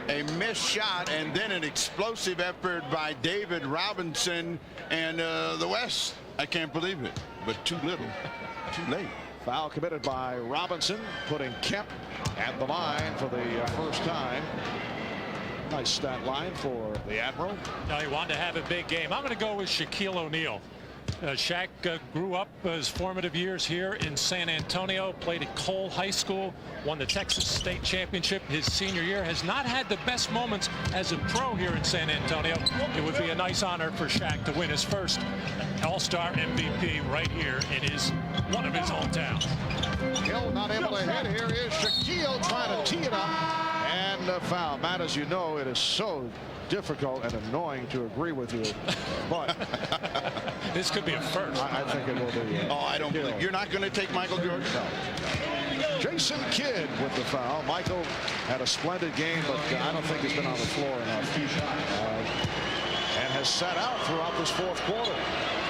A missed shot and then an explosive effort by David Robinson and the West. I can't believe it, but too little, too late. Foul committed by Robinson, putting Kemp at the line for the first time. Nice stat line for the Admiral. Now he wanted to have a big game. I'm going to go with Shaquille O'Neal. Shaq grew up his formative years here in San Antonio, played at Cole High School, won the Texas State Championship his senior year, has not had the best moments as a pro here in San Antonio. It would be a nice honor for Shaq to win his first All-Star MVP right here in one of his hometowns. Hill not able to hit. Here is Shaquille trying to tee it up and a foul. Matt, as you know, it is so difficult and annoying to agree with you, but this could be a first. I think it will be. Oh, I don't believe you're not going to take Michael Jordan. No. Jason Kidd with the foul. Michael had a splendid game, but I don't think he's been on the floor enough. And has sat out throughout this fourth quarter.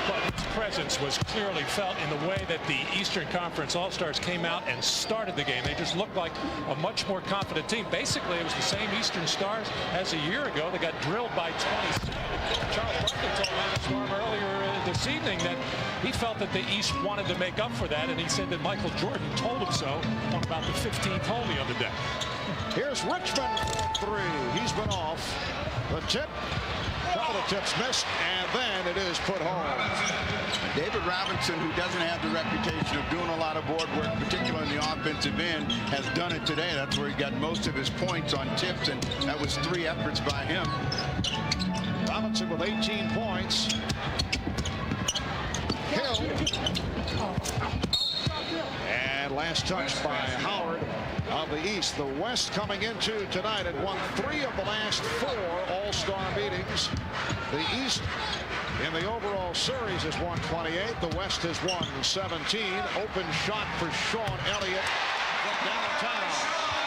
But his presence was clearly felt in the way that the Eastern Conference All-Stars came out and started the game. They just looked like a much more confident team. Basically, it was the same Eastern Stars as a year ago. They got drilled by 20. Charles Barkley told Lance Storm earlier this evening that he felt that the East wanted to make up for that, and he said that Michael Jordan told him so on about the 15th hole the other day. Here's Richmond for 3. He's been off. The tip to All the tips missed, and then it is put home. David Robinson, who doesn't have the reputation of doing a lot of board work, particularly in the offensive end, has done it today. That's where he got most of his points on tips, and that was 3 efforts by him. Robinson with 18 points. Hill. And last touch by Howard of the East. The West coming into tonight had won 3 of the last 4 All-Star meetings. The East in the overall series has won 28. The West has won 17. Open shot for Sean Elliott from downtown.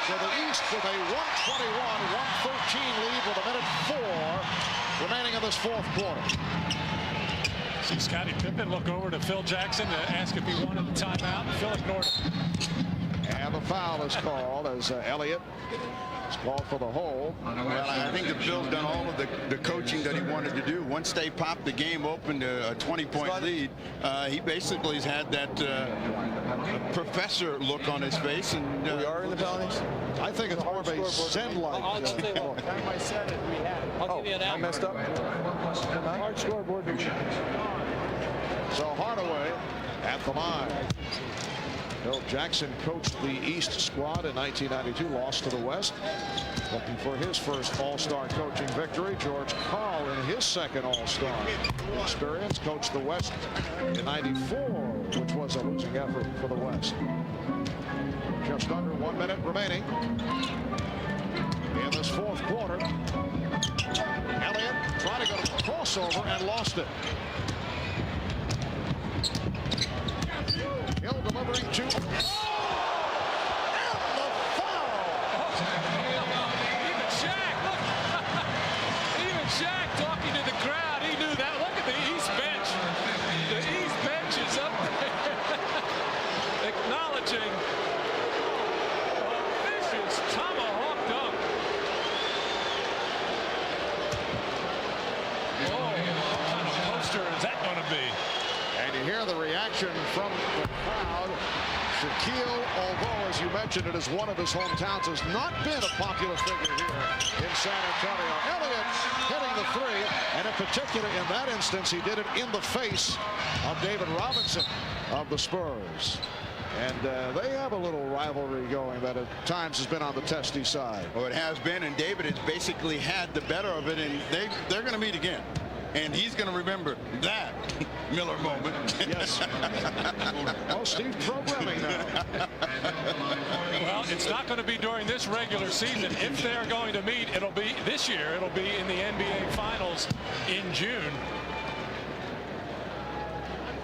So the East with a 121-113 lead with 1:04 remaining in this 4th quarter. See Scottie Pippen look over to Phil Jackson to ask if he wanted the timeout. Phil ignored it. And the foul is called as Elliott is called for the hole. Well, I think that Phil's done all of the coaching that he wanted to do. Once they popped the game open to a 20-point lead, he basically has had that professor look on his face. And we are in the penalties. I think it's more of a Zen-like. I'll tell you what, time I said it, we had it. I'll give you an hour. I messed up. Hard scoreboard. So Hardaway at the line. Phil Jackson coached the East squad in 1992, lost to the West. Looking for his first All-Star coaching victory. George Karl in his second All-Star experience coached the West in 94, which was a losing effort for the West. Just under 1 minute remaining in this 4th quarter. Elliott trying to go to the crossover and lost it. Hill delivering to. And the foul! Even Shaq, look. Even Shaq talking to the crowd. He knew that. Look at the East bench. The East bench is up there. Acknowledging a vicious tomahawk dunk. Oh, what kind of poster is that going to be? And you hear the reaction from the crowd. Shaquille, although, as you mentioned, it is one of his hometowns, has not been a popular figure here in San Antonio. Elliott hitting the 3, and in particular, in that instance, he did it in the face of David Robinson of the Spurs. And they have a little rivalry going that at times has been on the testy side. Oh, it has been, and David has basically had the better of it, and they're going to meet again. And he's going to remember that Miller moment. Yes. Oh, Steve programming now. Well, it's not going to be during this regular season. If they're going to meet, it'll be this year. It'll be in the NBA Finals in June.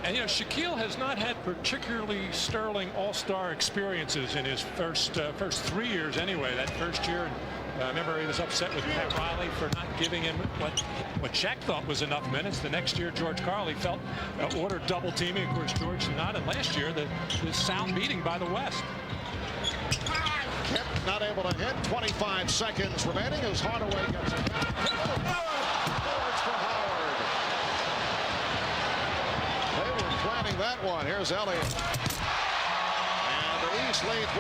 And, you know, Shaquille has not had particularly sterling all-star experiences in his first 3 years anyway. That first year, I remember he was upset with Pat Riley for not giving him what Shaq thought was enough minutes. The next year, George Karl, he felt ordered double teaming. Of course, George did not. And last year, the sound beating by the West. Kemp not able to hit. 25 seconds remaining as Hardaway gets it back. Boards for Howard. They were planning that one. Here's Elliott. And the East leads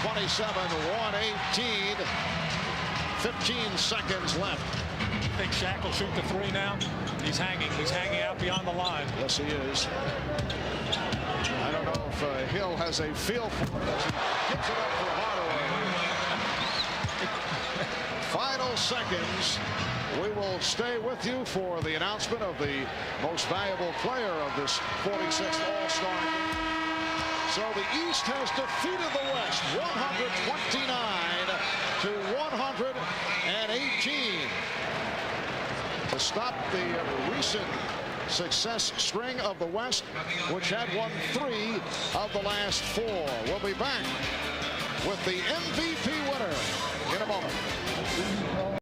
127-118. 15 seconds left. You think Shaq will shoot the 3 now? He's hanging out beyond the line. Yes, he is. I don't know if Hill has a feel for it as he gives it up for Hardaway. Final seconds. We will stay with you for the announcement of the most valuable player of this 46th All-Star. So the East has defeated the West 129-118 to stop the recent success string of the West, which had won 3 of the last 4. We'll be back with the MVP